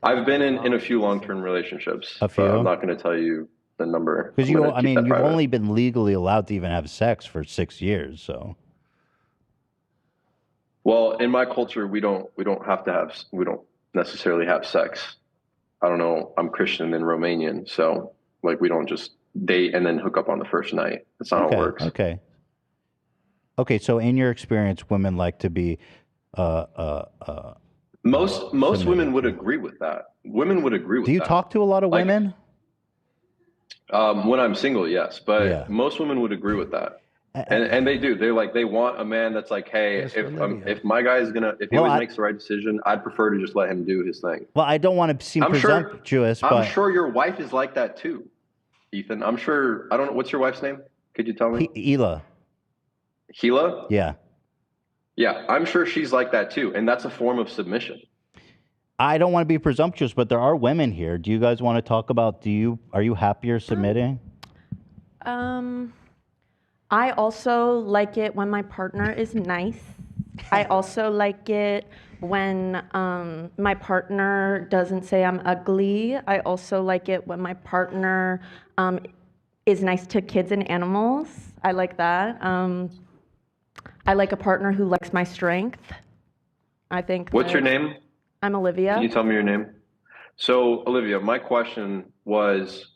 I've been in a few long-term relationships. A few? But I'm not going to tell you the number. Because I'm gonna keep that you've private. only been legally allowed to even have sex for 6 years, so. Well, in my culture, we don't necessarily have sex. I don't know. I'm Christian and Romanian, so like we don't just date and then hook up on the first night. That's not how it works. Okay. So in your experience, women like to be most women would agree with that. Women would agree with that. Do you talk to a lot of women? When I'm single, yes, but most women would agree with that. And they do. They want a man that's like, hey, if my guy is if he always makes the right decision, I'd prefer to just let him do his thing. Well, I don't want to seem presumptuous, but I'm sure your wife is like that too, Ethan. I'm sure. I don't know. What's your wife's name? Could you tell me? Hila. Hila? Yeah. Yeah, I'm sure she's like that too, and that's a form of submission. I don't want to be presumptuous, but there are women here. Do you guys want to talk about? Are you happier submitting? I also like it when my partner is nice. I also like it when my partner doesn't say I'm ugly. I also like it when my partner is nice to kids and animals. I like that. I like a partner who likes my strength. I think. What's your name? I'm Olivia. Can you tell me your name? So, Olivia, my question was,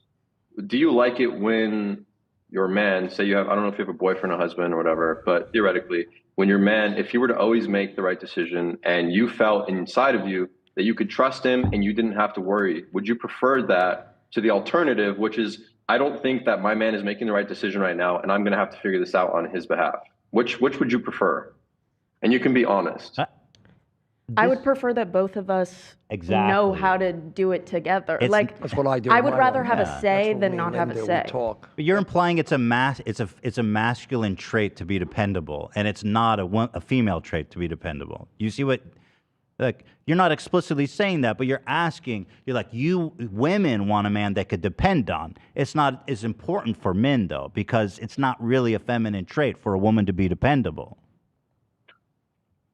do you like it when your man, say you have, I don't know if you have a boyfriend or husband or whatever, but theoretically, when your man, if he were to always make the right decision and you felt inside of you that you could trust him and you didn't have to worry, would you prefer that to the alternative, which is, I don't think that my man is making the right decision right now and I'm going to have to figure this out on his behalf? Which would you prefer? And you can be honest. I would prefer that both of us know how to do it together. That's what I do. I would rather have a say than not have a say. But you're implying it's a masculine trait to be dependable, and it's not a female trait to be dependable. You see what? Like, you're not explicitly saying that, but you're asking. You're like, women want a man they could depend on. It's not as important for men though, because it's not really a feminine trait for a woman to be dependable.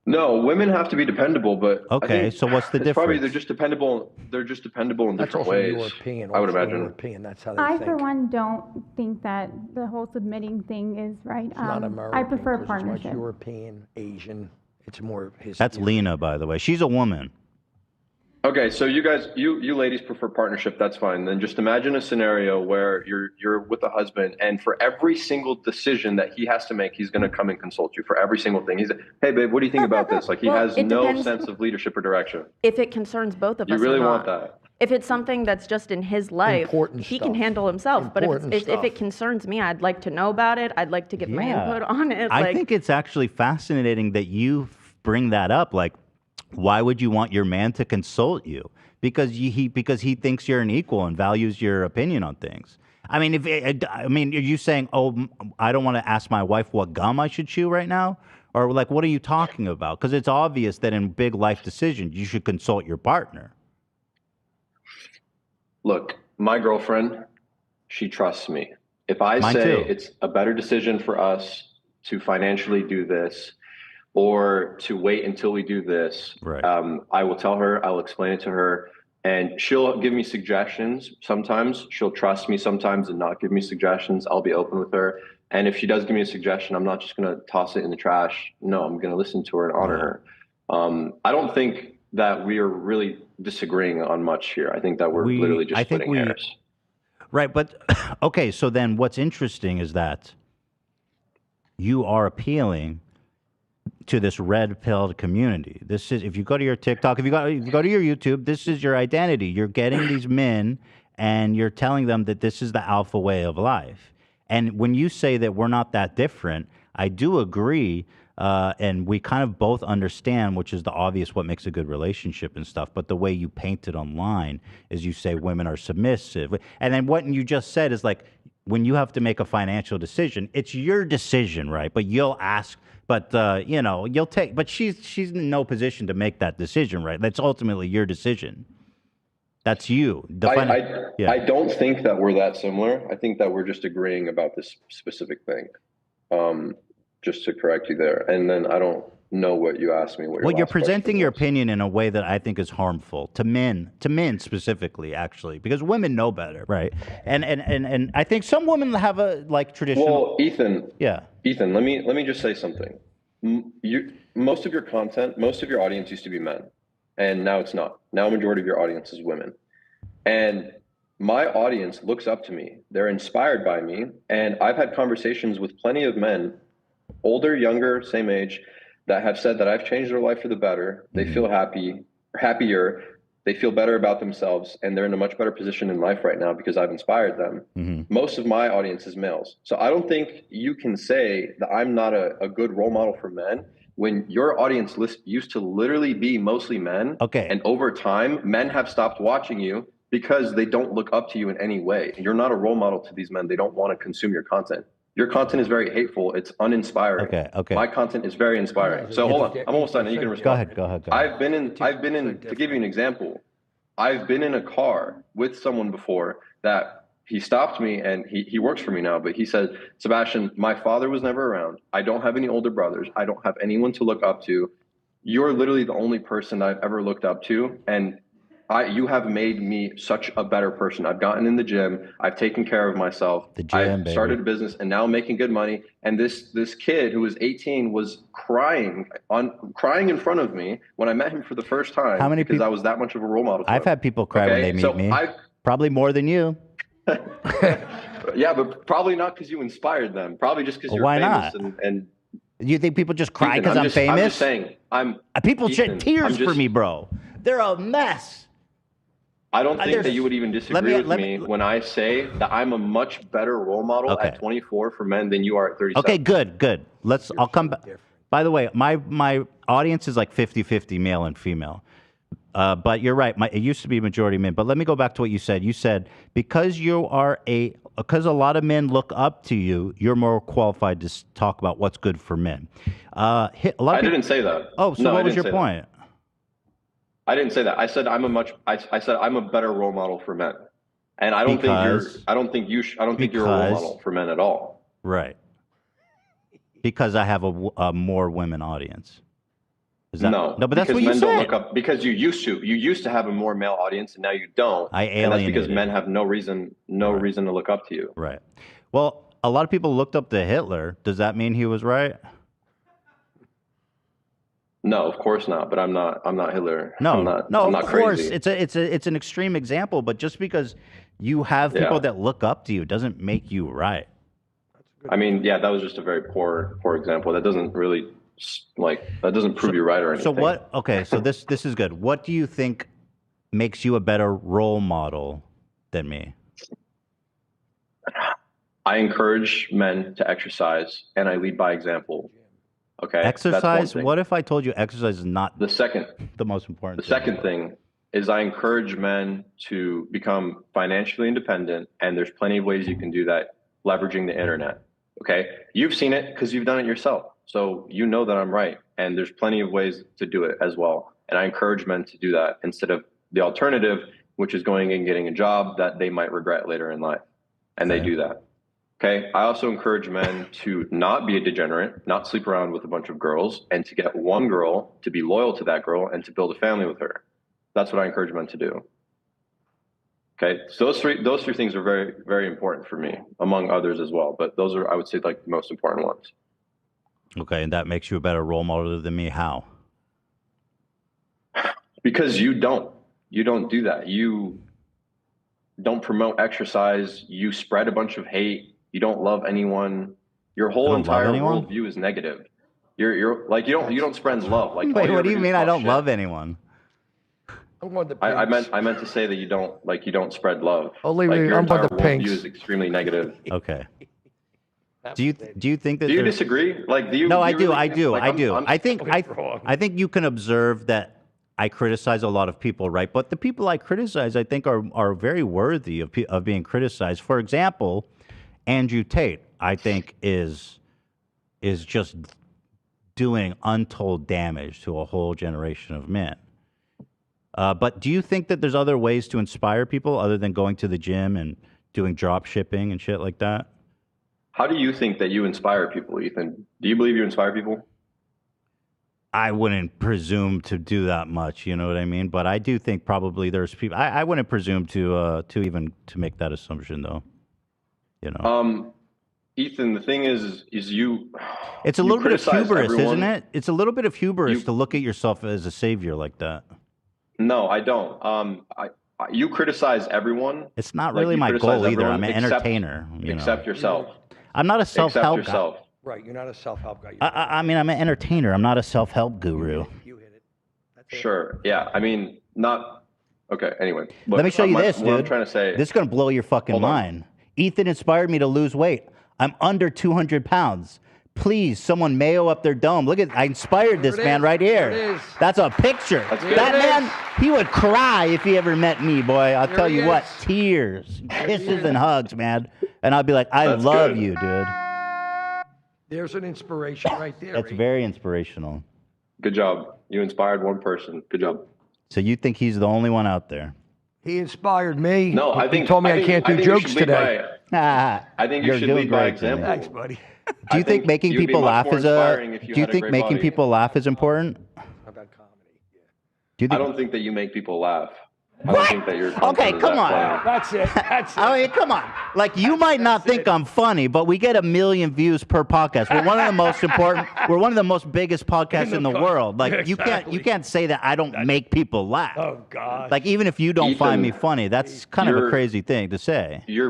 No, women have to be dependable, but okay. So what's the difference? Probably they're just dependable. They're just dependable in different ways. European, I would imagine. European, that's how they I, think. for one, don't think that the whole submitting thing is right. It's not American. I prefer 'cause it's partnership. much European, Asian. It's more his. That's Lena, by the way. She's a woman. Okay, so you guys, you ladies prefer partnership. That's fine. Then just imagine a scenario where you're with a husband, and for every single decision that he has to make, he's going to come and consult you for every single thing. He's like, "Hey, babe, what do you think about this?" Like he has no sense of leadership or direction. If it concerns both of us, you really or want not. that. If it's something that's just in his life, he can handle himself. But if it concerns me, I'd like to know about it. I'd like to give my input on it. I think it's actually fascinating that you bring that up. Like, why would you want your man to consult you? Because he thinks you're an equal and values your opinion on things. I mean, are you saying, oh, I don't want to ask my wife what gum I should chew right now? Or like, what are you talking about? Because it's obvious that in big life decisions, you should consult your partner. Look, my girlfriend, she trusts me. If I Mine say too. it's a better decision for us to financially do this, or to wait until we do this, I will tell her, I'll explain it to her, and she'll give me suggestions. Sometimes she'll trust me sometimes and not give me suggestions. I'll be open with her. And if she does give me a suggestion, I'm not just going to toss it in the trash. No, I'm going to listen to her and honor her. I don't think that we are really disagreeing on much here. I think that we're literally just splitting hairs. Right, but okay, so then what's interesting is that you are appealing to this red-pilled community. This is, if you go to your TikTok, if you go to your YouTube, this is your identity. You're getting these men and you're telling them that this is the alpha way of life. And when you say that we're not that different, I do agree, and we kind of both understand, which is the obvious what makes a good relationship and stuff, but the way you paint it online is you say women are submissive. And then what you just said is like, when you have to make a financial decision, it's your decision, right? But you'll ask, but you know, you'll take, but she's in no position to make that decision, right? That's ultimately your decision. That's you. I don't think that we're that similar. I think that we're just agreeing about this specific thing. Just to correct you there. And then I don't know what you asked me. Well, you're presenting your opinion in a way that I think is harmful to men specifically, actually, because women know better, right? And I think some women have a like traditional. Well, Ethan. Yeah. Ethan, let me just say something. Most of your content, most of your audience used to be men, and now it's not. Now a majority of your audience is women, and my audience looks up to me. They're inspired by me, and I've had conversations with plenty of men, older, younger, same age, that have said that I've changed their life for the better. They feel happier. They feel better about themselves, and they're in a much better position in life right now because I've inspired them. Most of my audience is males. So I don't think you can say that I'm not a good role model for men when your audience used to literally be mostly men. Okay. And over time, men have stopped watching you because they don't look up to you in any way. You're not a role model to these men. They don't want to consume your content. Your content is very hateful. It's uninspiring. Okay. My content is very inspiring. So hold on, I'm almost done. And you can respond. Go ahead. I've been in. To give you an example, I've been in a car with someone before that he stopped me, and he works for me now. But he said, Sebastian, my father was never around. I don't have any older brothers. I don't have anyone to look up to. You're literally the only person I've ever looked up to, and you have made me such a better person. I've gotten in the gym. I've taken care of myself. I've started a business, and now I'm making good money. And this kid who was 18 was crying in front of me when I met him for the first time. How many because I was that much of a role model. I've had people cry when they meet me. Probably more than you. Yeah, but probably not because you inspired them. Probably just because you're famous. And you think people just cry because I'm famous? I'm just saying. People shed tears for me, bro. They're a mess. I don't think that you would even disagree with me when I say that I'm a much better role model at 24 for men than you are at 37. Okay, good. I'll come back. By the way, my audience is like 50-50 male and female. But you're right. It used to be majority men. But let me go back to what you said. You said because a lot of men look up to you, you're more qualified to talk about what's good for men. I didn't say that. Oh, so what was your point? I didn't say that. I said I'm a better role model for men, and I don't think you're a role model for men at all. Right. Because I have a more women audience. No, but that's what you said. Don't look up, because you used to have a more male audience, and now you don't. And that's because men have no reason to look up to you. Right. Well, a lot of people looked up to Hitler. Does that mean he was right? No, of course not. But I'm not Hitler. No, I'm not of course. crazy. It's an extreme example, but just because you have people that look up to you doesn't make you right. I mean, yeah, that was just a very poor example. That doesn't really that doesn't prove you right or anything. So what? Okay, so this is good. What do you think makes you a better role model than me? I encourage men to exercise, and I lead by example. Okay. Exercise? What if I told you exercise is not the most important thing? The second thing is I encourage men to become financially independent, and there's plenty of ways you can do that leveraging the internet. Okay. You've seen it because you've done it yourself. So you know that I'm right. And there's plenty of ways to do it as well. And I encourage men to do that instead of the alternative, which is going and getting a job that they might regret later in life. And they do that. Okay. I also encourage men to not be a degenerate, not sleep around with a bunch of girls, and to get one girl, to be loyal to that girl, and to build a family with her. That's what I encourage men to do. Okay. So those three things are very, very important for me, among others as well. But those are, I would say, like the most important ones. Okay. And that makes you a better role model than me. How? Because you don't do that. You don't promote exercise. You spread a bunch of hate. You don't love anyone. Your whole love entire anyone? worldview is negative. You're like you don't spread love. Like Wait, all what do you ever mean is I talk don't shit. love anyone? I meant to say that you don't spread love. Only like your I'm entire on the worldview pinks. is extremely negative. Okay. Do you think that Do you there's- disagree? Like do you? No, I you do. really I think- do. like, I I'm- do. I'm- I think you can observe that I criticize a lot of people, right? But the people I criticize, I think, are very worthy of being criticized. For example, Andrew Tate, I think, is just doing untold damage to a whole generation of men. But do you think that there's other ways to inspire people other than going to the gym and doing drop shipping and shit like that? How do you think that you inspire people, Ethan? Do you believe you inspire people? I wouldn't presume to do that much, you know what I mean? But I do think probably there's people. I wouldn't presume to even to make that assumption, though. You know. Ethan, the thing is you. It's a you little bit of criticize hubris, everyone. isn't it? It's a little bit of hubris to look at yourself as a savior like that. No, I don't. You criticize everyone. It's not Like, really you my criticize goal either. everyone I'm an except- entertainer. You know. Except yourself. I'm not a self-help Except guy. yourself. Right, you're not a self-help guy. I mean, I'm an entertainer. I'm not a self-help guru. Sure. Yeah. I mean, not. Okay. Anyway. Look, Let me show you this, what dude. I'm trying to say. This is gonna blow your fucking Hold on. mind. Ethan inspired me to lose weight. I'm under 200 pounds. Please, someone mayo up their dome. Look at, I inspired this man right here. That's a picture. good. That There it man, he would cry if he ever met me, boy. I'll tell he you what, is. tears, kisses, and hugs, man. And I'll be like, I That's love good. you, dude. There's an inspiration right there. That's very inspirational. Good job. You inspired one person. Good job. So you think he's the only one out there? He inspired me. No, he, I think he told me I think- can't do think you jokes should lead today. by- I think you You're should doing lead by great today. example. Thanks, buddy. Do you think making you'd be people much laugh more is inspiring if you do you had a think great making body. people laugh is important? About comedy. Do you I think? don't think that you make people laugh. I don't think that your content Okay, is come that on. funny. That's it. That's it. I mean, come on. Like, you might not think I'm funny, but we get 1 million views per podcast. We're one of the most important. We're one of the most biggest podcasts in the world. Like, you can't say that I don't make people laugh. Oh God. Like, even if you don't Ethan, find me funny, that's kind of a you're- crazy thing to say. Your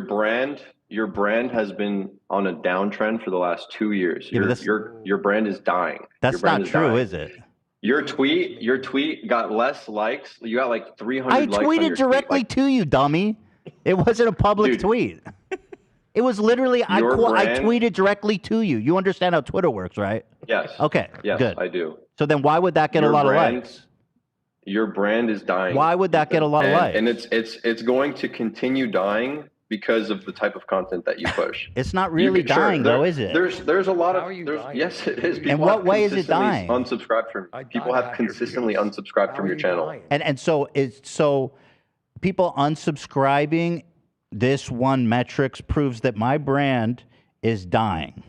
brand has been on a downtrend for the last 2 years. Yeah, but Your brand is dying. That's Your brand not is true, dying. is it? Your tweet got less likes. You got like 300 I likes on tweeted your directly tweet. to you, dummy. It wasn't a public Dude. tweet. It was literally I Your brand- tweeted directly to you. You understand how Twitter works, right? Yes. Okay, Yes, good. I do. So then why would that get a Your lot brand- of likes? Your brand is dying. Why would that get a lot of likes? And it's going to continue dying because of the type of content that you push. It's not You really can- sure, dying, though, is it? There's a lot How of are you there's, dying? yes, it is. In People what have way is it consistently dying? Unsubscribed from I people died have out here consistently because- unsubscribed How from are your you channel. dying? And so people unsubscribing, this one metrics proves that my brand is dying.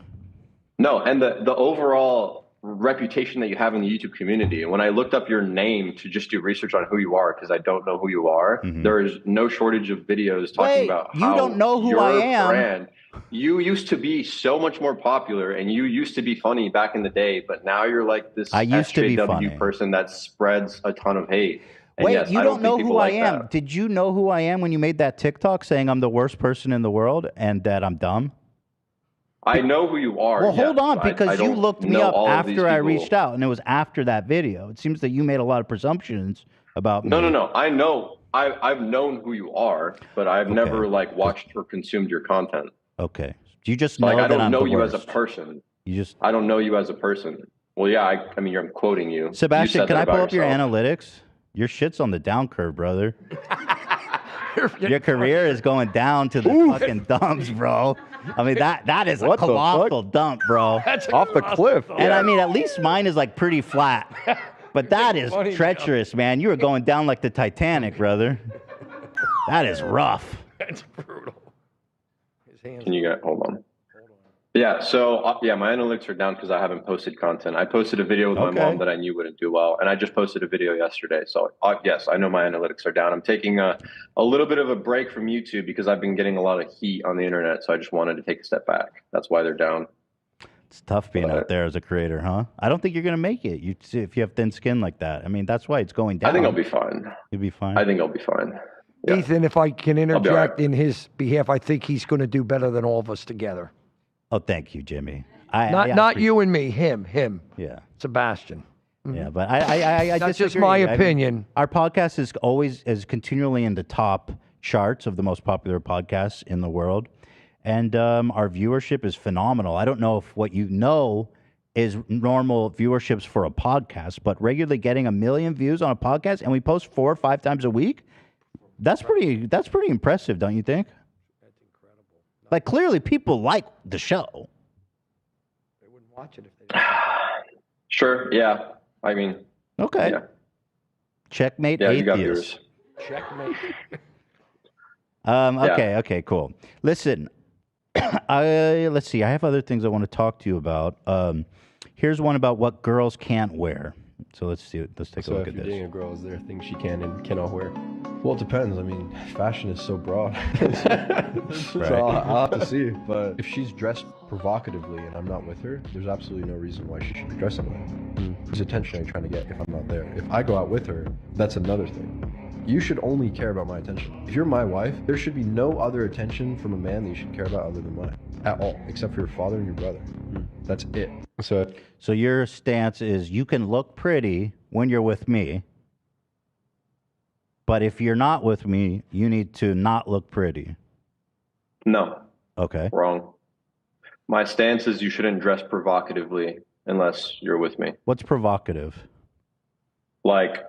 No, and the overall reputation that you have in the YouTube community. And when I looked up your name to just do research on who you are, because I don't know who you are, there is no shortage of videos talking Wait, about you how don't know who your I am? brand. You used to be so much more popular, and you used to be funny back in the day, but now you're like this I used to be SJW funny. person that spreads a ton of hate. And Wait, yes, you I don't know think who people I like am. that. Did you know who I am when you made that TikTok saying I'm the worst person in the world and that I'm dumb? I know who you are. Well, hold yes, on, but I because you don't looked me know up all of these after I people. reached out, and it was after that video. It seems that you made a lot of presumptions about me. No. I know. I've known who you are, but I've never like watched or consumed your content. Okay. Do you just know Like I that don't I'm know the you worst? as a person. You just I don't know you as a person. Well, yeah. I mean, I'm quoting you. You Sebastian, said can that I pull about up your yourself. analytics? Your shit's on the down curve, brother. Your career is going down to the fucking dumps, bro. I mean, that is a What the fuck? colossal dump, bro. Off the cliff. And I mean, at least mine is like pretty flat. But that is treacherous, man. You were going down like the Titanic, brother. That is rough. That's brutal. His hands. Can you get? Hold on. Yeah. So yeah, my analytics are down because I haven't posted content. I posted a video with my Okay. mom that I knew wouldn't do well, and I just posted a video yesterday. So yes, I know my analytics are down. I'm taking a little bit of a break from YouTube because I've been getting a lot of heat on the internet. So I just wanted to take a step back. That's why they're down. It's tough being out there as a creator, huh? I don't think you're gonna make it. You see, if you have thin skin like that. I mean, that's why it's going down. I think I'll be fine. You'll be fine. I think I'll be fine. Yeah. Ethan, if I can be all interject right. in his behalf, I think he's going to do better than all of us together. Oh, thank you, Jimmy. Not you and me. Him. Yeah. Sebastian. Yeah, but I That's just disagree. my I mean, opinion. our podcast is continually in the top charts of the most popular podcasts in the world, and our viewership is phenomenal. I don't know if what you know is normal viewerships for a podcast, but regularly getting 1 million views on a podcast, and we post 4 or 5 times a week. That's pretty impressive, don't you think? That's incredible. Like, clearly people like the show. They wouldn't watch it if they didn't. Sure. Yeah. I mean. Okay. Yeah. Checkmate. Yeah, atheist. you got viewers. Checkmate. Okay, cool. Listen, let's see. I have other things I want to talk to you about. Here's one about what girls can't wear. So let's see. Let's take a look at this. So if you're dating a girl, is there things she can and cannot wear? Well, it depends. I mean, fashion is so broad. So I'll have to see. But if she's dressed provocatively and I'm not with her, there's absolutely no reason why she should be dressing that. There's attention I'm trying to get if I'm not there. If I go out with her, that's another thing. You should only care about my attention. If you're my wife, there should be no other attention from a man that you should care about other than mine. At all, except for your father and your brother. That's it. So your stance is you can look pretty when you're with me, but if you're not with me, you need to not look pretty. No. Okay. Wrong. My stance is you shouldn't dress provocatively unless you're with me. What's provocative? Like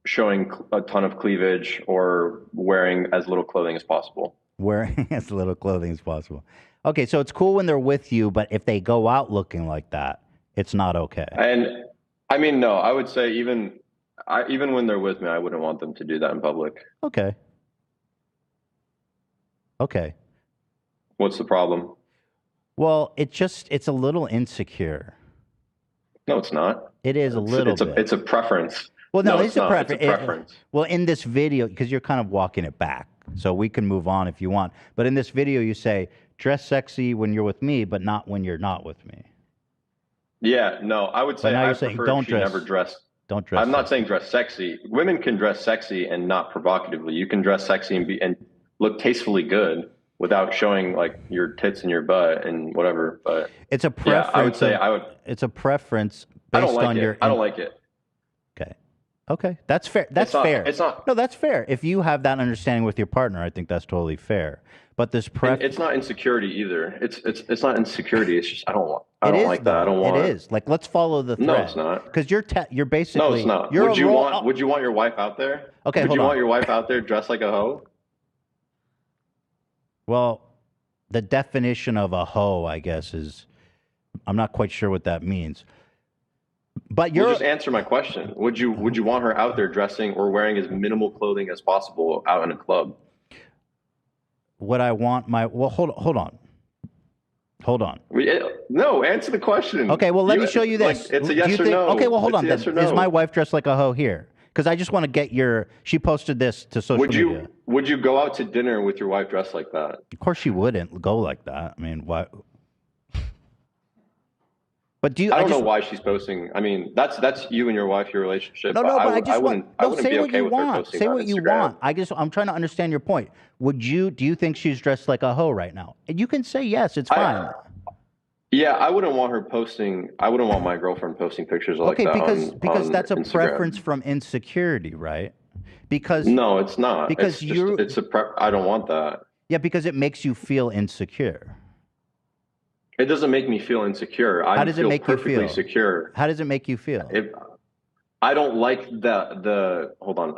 showing a ton of cleavage or wearing as little clothing as possible. Wearing as little clothing as possible. Okay, so it's cool when they're with you, but if they go out looking like that, it's not okay. And I mean, no, I would say even when they're with me, I wouldn't want them to do that in public. Okay. What's the problem? Well, it's a little insecure. No, it's not. It is a little bit. It's a preference. Well, no, it's a not. It's a preference. Well, in this video, because you're kind of walking it back, so we can move on if you want. But in this video, you say, dress sexy when you're with me, but not when you're not with me. Yeah, no, I would say I prefer don't if she dress. never dressed. Don't dress. I'm not saying dress sexy. Women can dress sexy and not provocatively. You can dress sexy and look tastefully good without showing like your tits and your butt and whatever. But it's a preference. Yeah, I would say It's a preference I based don't like on it. your. I don't like it. Okay, that's fair. That's fair. It's not. No, that's fair. If you have that understanding with your partner, I think that's totally fair. But this it's not insecurity either. It's not insecurity. It's just I don't like that. I don't want. It is. Like, let's follow the thread. No, it's not. Because you're basically. No, it's not. Would you want your wife out there? Okay, Would you want your wife out there dressed like a hoe? Well, the definition of a hoe, I guess, is I'm not quite sure what that means. But you're just answer my question. Would you want her out there dressing or wearing as minimal clothing as possible out in a club? Would I want hold on. No, answer the question. Okay, well, let me show you this. Like, it's a yes or no. Okay, well, hold on. Yes or no. Is my wife dressed like a hoe here? Because I just want to get she posted this to social media. Would you go out to dinner with your wife dressed like that? Of course she wouldn't go like that. I mean, why? But do you? I don't know why she's posting. I mean, that's you and your wife, your relationship. No, but I wouldn't be say what okay you with her want. posting Say on what you Instagram. want. I'm trying to understand your point. Do you think she's dressed like a hoe right now? And you can say yes, it's fine. Yeah, I wouldn't want her posting. I wouldn't want my girlfriend posting pictures like that. Because that's a Instagram. preference from insecurity, right? Because no, it's not. Because I don't want that. Yeah, because it makes you feel insecure. It doesn't make me feel insecure. How does it make you perfectly feel? secure. How does it make you feel? I don't like the hold on.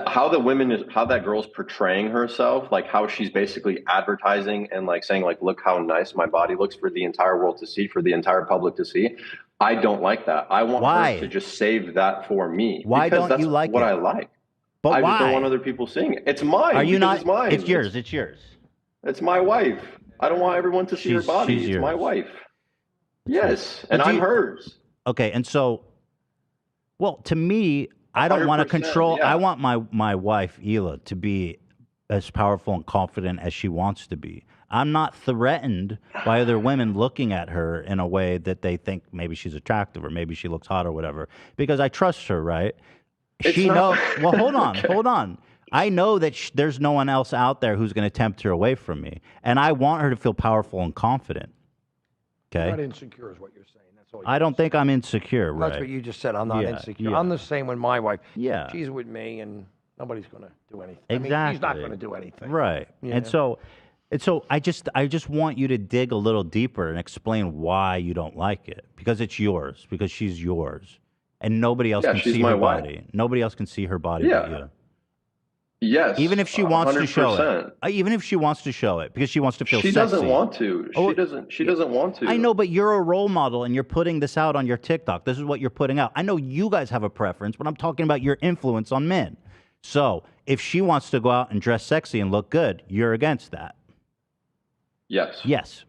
How that girl's portraying herself, like how she's basically advertising and like saying like, look how nice my body looks for the entire world to see, for the entire public to see. I don't like that. I want her to just save that for me. Why because don't you like what it? I like. But I why? just don't want other people seeing it. It's mine. Are you not? It's mine. It's yours. It's yours. It's my wife. I don't want everyone to see her body. It's my wife. Yes, and I'm hers. Okay, and so, well, to me, I don't want to control. Yeah. I want my wife, Hila, to be as powerful and confident as she wants to be. I'm not threatened by other women looking at her in a way that they think maybe she's attractive or maybe she looks hot or whatever, because I trust her, right? She knows. Well, hold on, hold on. I know that there's no one else out there who's going to tempt her away from me, and I want her to feel powerful and confident. Okay. Not insecure is what you're saying. That's all. I don't think I'm insecure. That's right. what you just said. I'm not insecure. I'm the same with my wife. She's with me, and nobody's going to do anything. Exactly. I mean, she's not going to do anything. Right. And so I just want you to dig a little deeper and explain why you don't like it, because it's yours, because she's yours, and nobody else can see her body. Nobody else can see her body but you. Yes. Even if she wants 100%. to show it. Even if she wants to show it because she wants to feel She sexy. doesn't want to. She doesn't want to. I know, but you're a role model and you're putting this out on your TikTok. This is what you're putting out. I know you guys have a preference, but I'm talking about your influence on men. So if she wants to go out and dress sexy and look good, you're against that. Yes. Yes.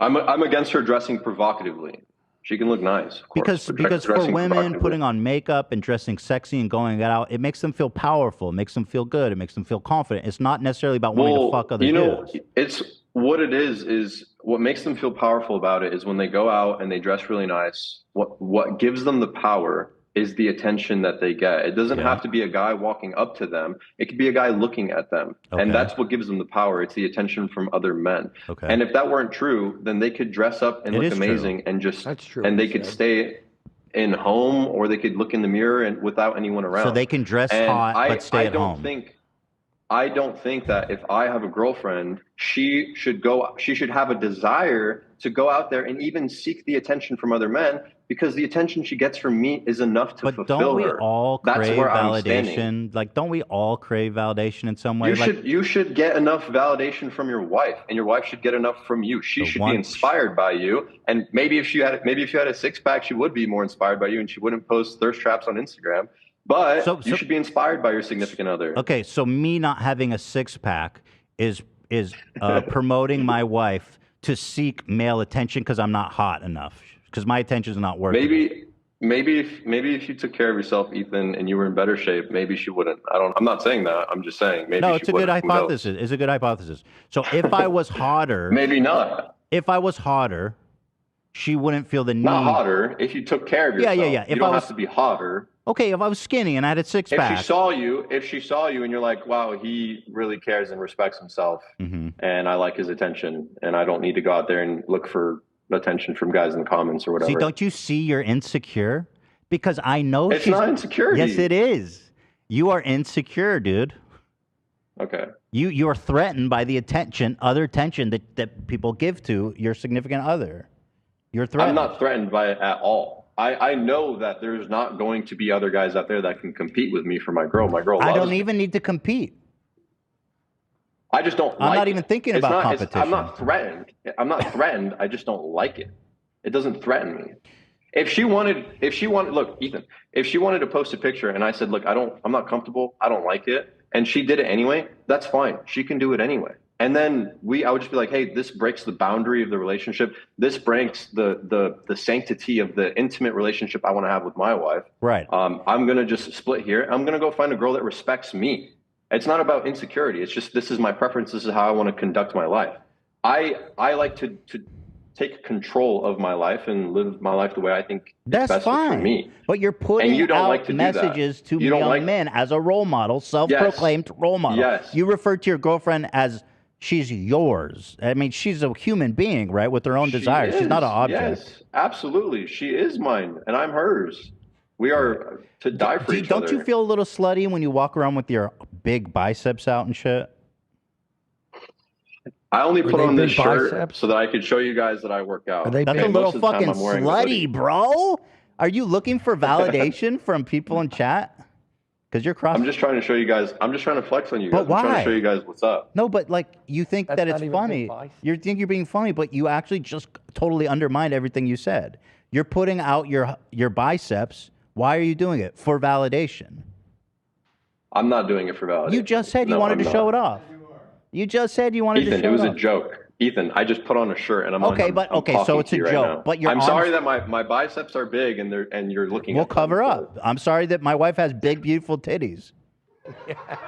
I'm against her dressing provocatively. She can look nice. Of course, because for women, putting on makeup and dressing sexy and going out, it makes them feel powerful. It makes them feel good. It makes them feel confident. It's not necessarily about wanting to fuck other dudes. It's what it is what makes them feel powerful about it is when they go out and they dress really nice. What gives them the power is the attention that they get. It doesn't have to be a guy walking up to them. It could be a guy looking at them. And that's what gives them the power. It's the attention from other men. And if that weren't true, then they could dress up and look amazing and just, and they could stay in home, or they could look in the mirror and without anyone around. So they can dress hot, but stay at home. I don't think that if I have a girlfriend, she should have a desire to go out there and even seek the attention from other men, because the attention she gets from me is enough to fulfill her. Don't we all crave validation? Like, don't we all crave validation in some way? You should get enough validation from your wife, and your wife should get enough from you. She should be inspired by you, and maybe if you had a six-pack, she would be more inspired by you, and she wouldn't post thirst traps on Instagram. But you should be inspired by your significant other. Okay, so me not having a six-pack is promoting my wife to seek male attention because I'm not hot enough, because my attention is not working. Maybe if you took care of yourself, Ethan, and you were in better shape, maybe she wouldn't. I'm not saying that. I'm just saying maybe. No, it's a good hypothesis. It's a good hypothesis. So if I was hotter, maybe not. If I was hotter, she wouldn't feel the need. Not hotter. If you took care of yourself, yeah. You don't have to be hotter. Okay, if I was skinny and I had a six-pack. If she saw you and you're like, wow, he really cares and respects himself, and I like his attention, and I don't need to go out there and look for attention from guys in the comments or whatever. See, don't you see you're insecure? Because I know it's not insecurity. Yes, it is. You are insecure, dude. Okay. You are threatened by the other attention that people give to your significant other. You're threatened. I'm not threatened by it at all. I know that there's not going to be other guys out there that can compete with me for my girl. My girl loves I don't me. even need to compete. I just don't. I'm not even thinking about competition. I'm not threatened. I just don't like it. It doesn't threaten me. If she wanted, look, Ethan, if she wanted to post a picture and I said, look, I'm not comfortable. I don't like it. And she did it anyway. That's fine. She can do it anyway. And then I would just be like, hey, this breaks the boundary of the relationship. This breaks the sanctity of the intimate relationship I want to have with my wife. Right. I'm going to just split here. I'm going to go find a girl that respects me. It's not about insecurity. It's just, this is my preference. This is how I want to conduct my life. I like to take control of my life and live my life the way I think is best for me. But you're putting out messages to young men as a role model, self-proclaimed role model. Yes. You refer to your girlfriend as she's yours. I mean, she's a human being, right, with her own desires. She's not an object. Yes, absolutely. She is mine, and I'm hers. We are to die for each other. Don't you feel a little slutty when you walk around with your big biceps out and shit? I only put on this shirt so that I could show you guys that I work out. That's a little fucking slutty, bro. Are you looking for validation from people in chat? Because you're crossing. I'm just trying to show you guys. I'm just trying to flex on you guys. But why? I'm trying to show you guys what's up. No, but like you think that it's funny. You think you're being funny, but you actually just totally undermined everything you said. You're putting out your biceps. Why are you doing it? For validation. I'm not doing it for validation. You just said you wanted to show it off. You just said you wanted to show it off. Ethan, it was a joke. Ethan, I just put on a shirt and I'm okay, so it's a joke. Right, but I'm sorry that my biceps are big and you're looking. We'll cover up. I'm sorry that my wife has big, beautiful titties.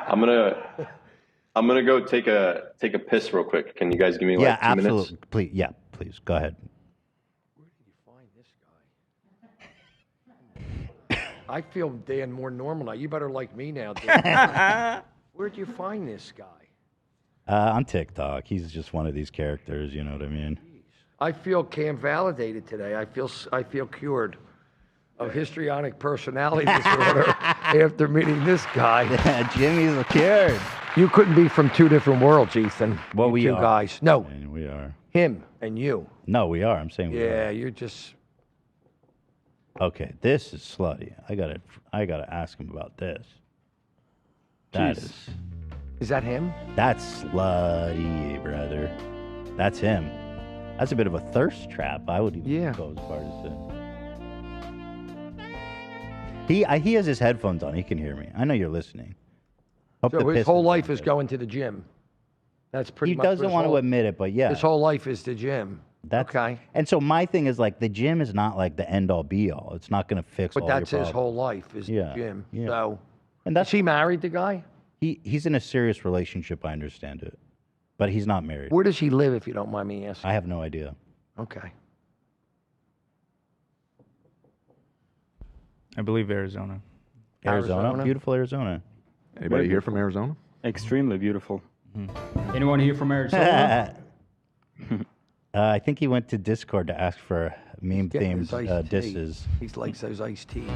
I'm gonna go take a piss real quick. Can you guys give me like 2 minutes? Please, please go ahead. Where did you find this guy? I feel Dan more normal now. You better like me now, Dan. Where'd you find this guy? On TikTok. He's just one of these characters. You know what I mean? I feel Cam validated today. I feel cured of histrionic personality disorder after meeting this guy. Yeah, Jimmy's cured. You couldn't be from two different worlds, Ethan. Well, you we two are. guys. No, And we are. him and you. No, we are. I'm saying we are. Yeah, you're just. Okay, this is slutty. I gotta ask him about this. That Jeez. is. Is that him? That's slutty, brother. That's him. That's a bit of a thirst trap. I would even go as far as to. He has his headphones on. He can hear me. I know you're listening. Hope So the his Pistons whole life aren't is good. going to the gym. That's pretty He much. what doesn't his want to whole- admit it, but yeah. His whole life is the gym. That's, okay. And so my thing is like the gym is not like the end all be all. It's not going to fix But all that's your his problems. whole life is Yeah, the gym. yeah. So, And that's is he married, the guy? he's in a serious relationship. I understand it, but he's not married. Where does he live, if you don't mind me asking? I have no idea. Okay. I believe Arizona. Arizona? Beautiful Arizona. Anybody here from Arizona? Extremely beautiful. Anyone here from Arizona? I think he went to Discord to ask for meme Getting themed his iced tea. disses. He likes those iced teas.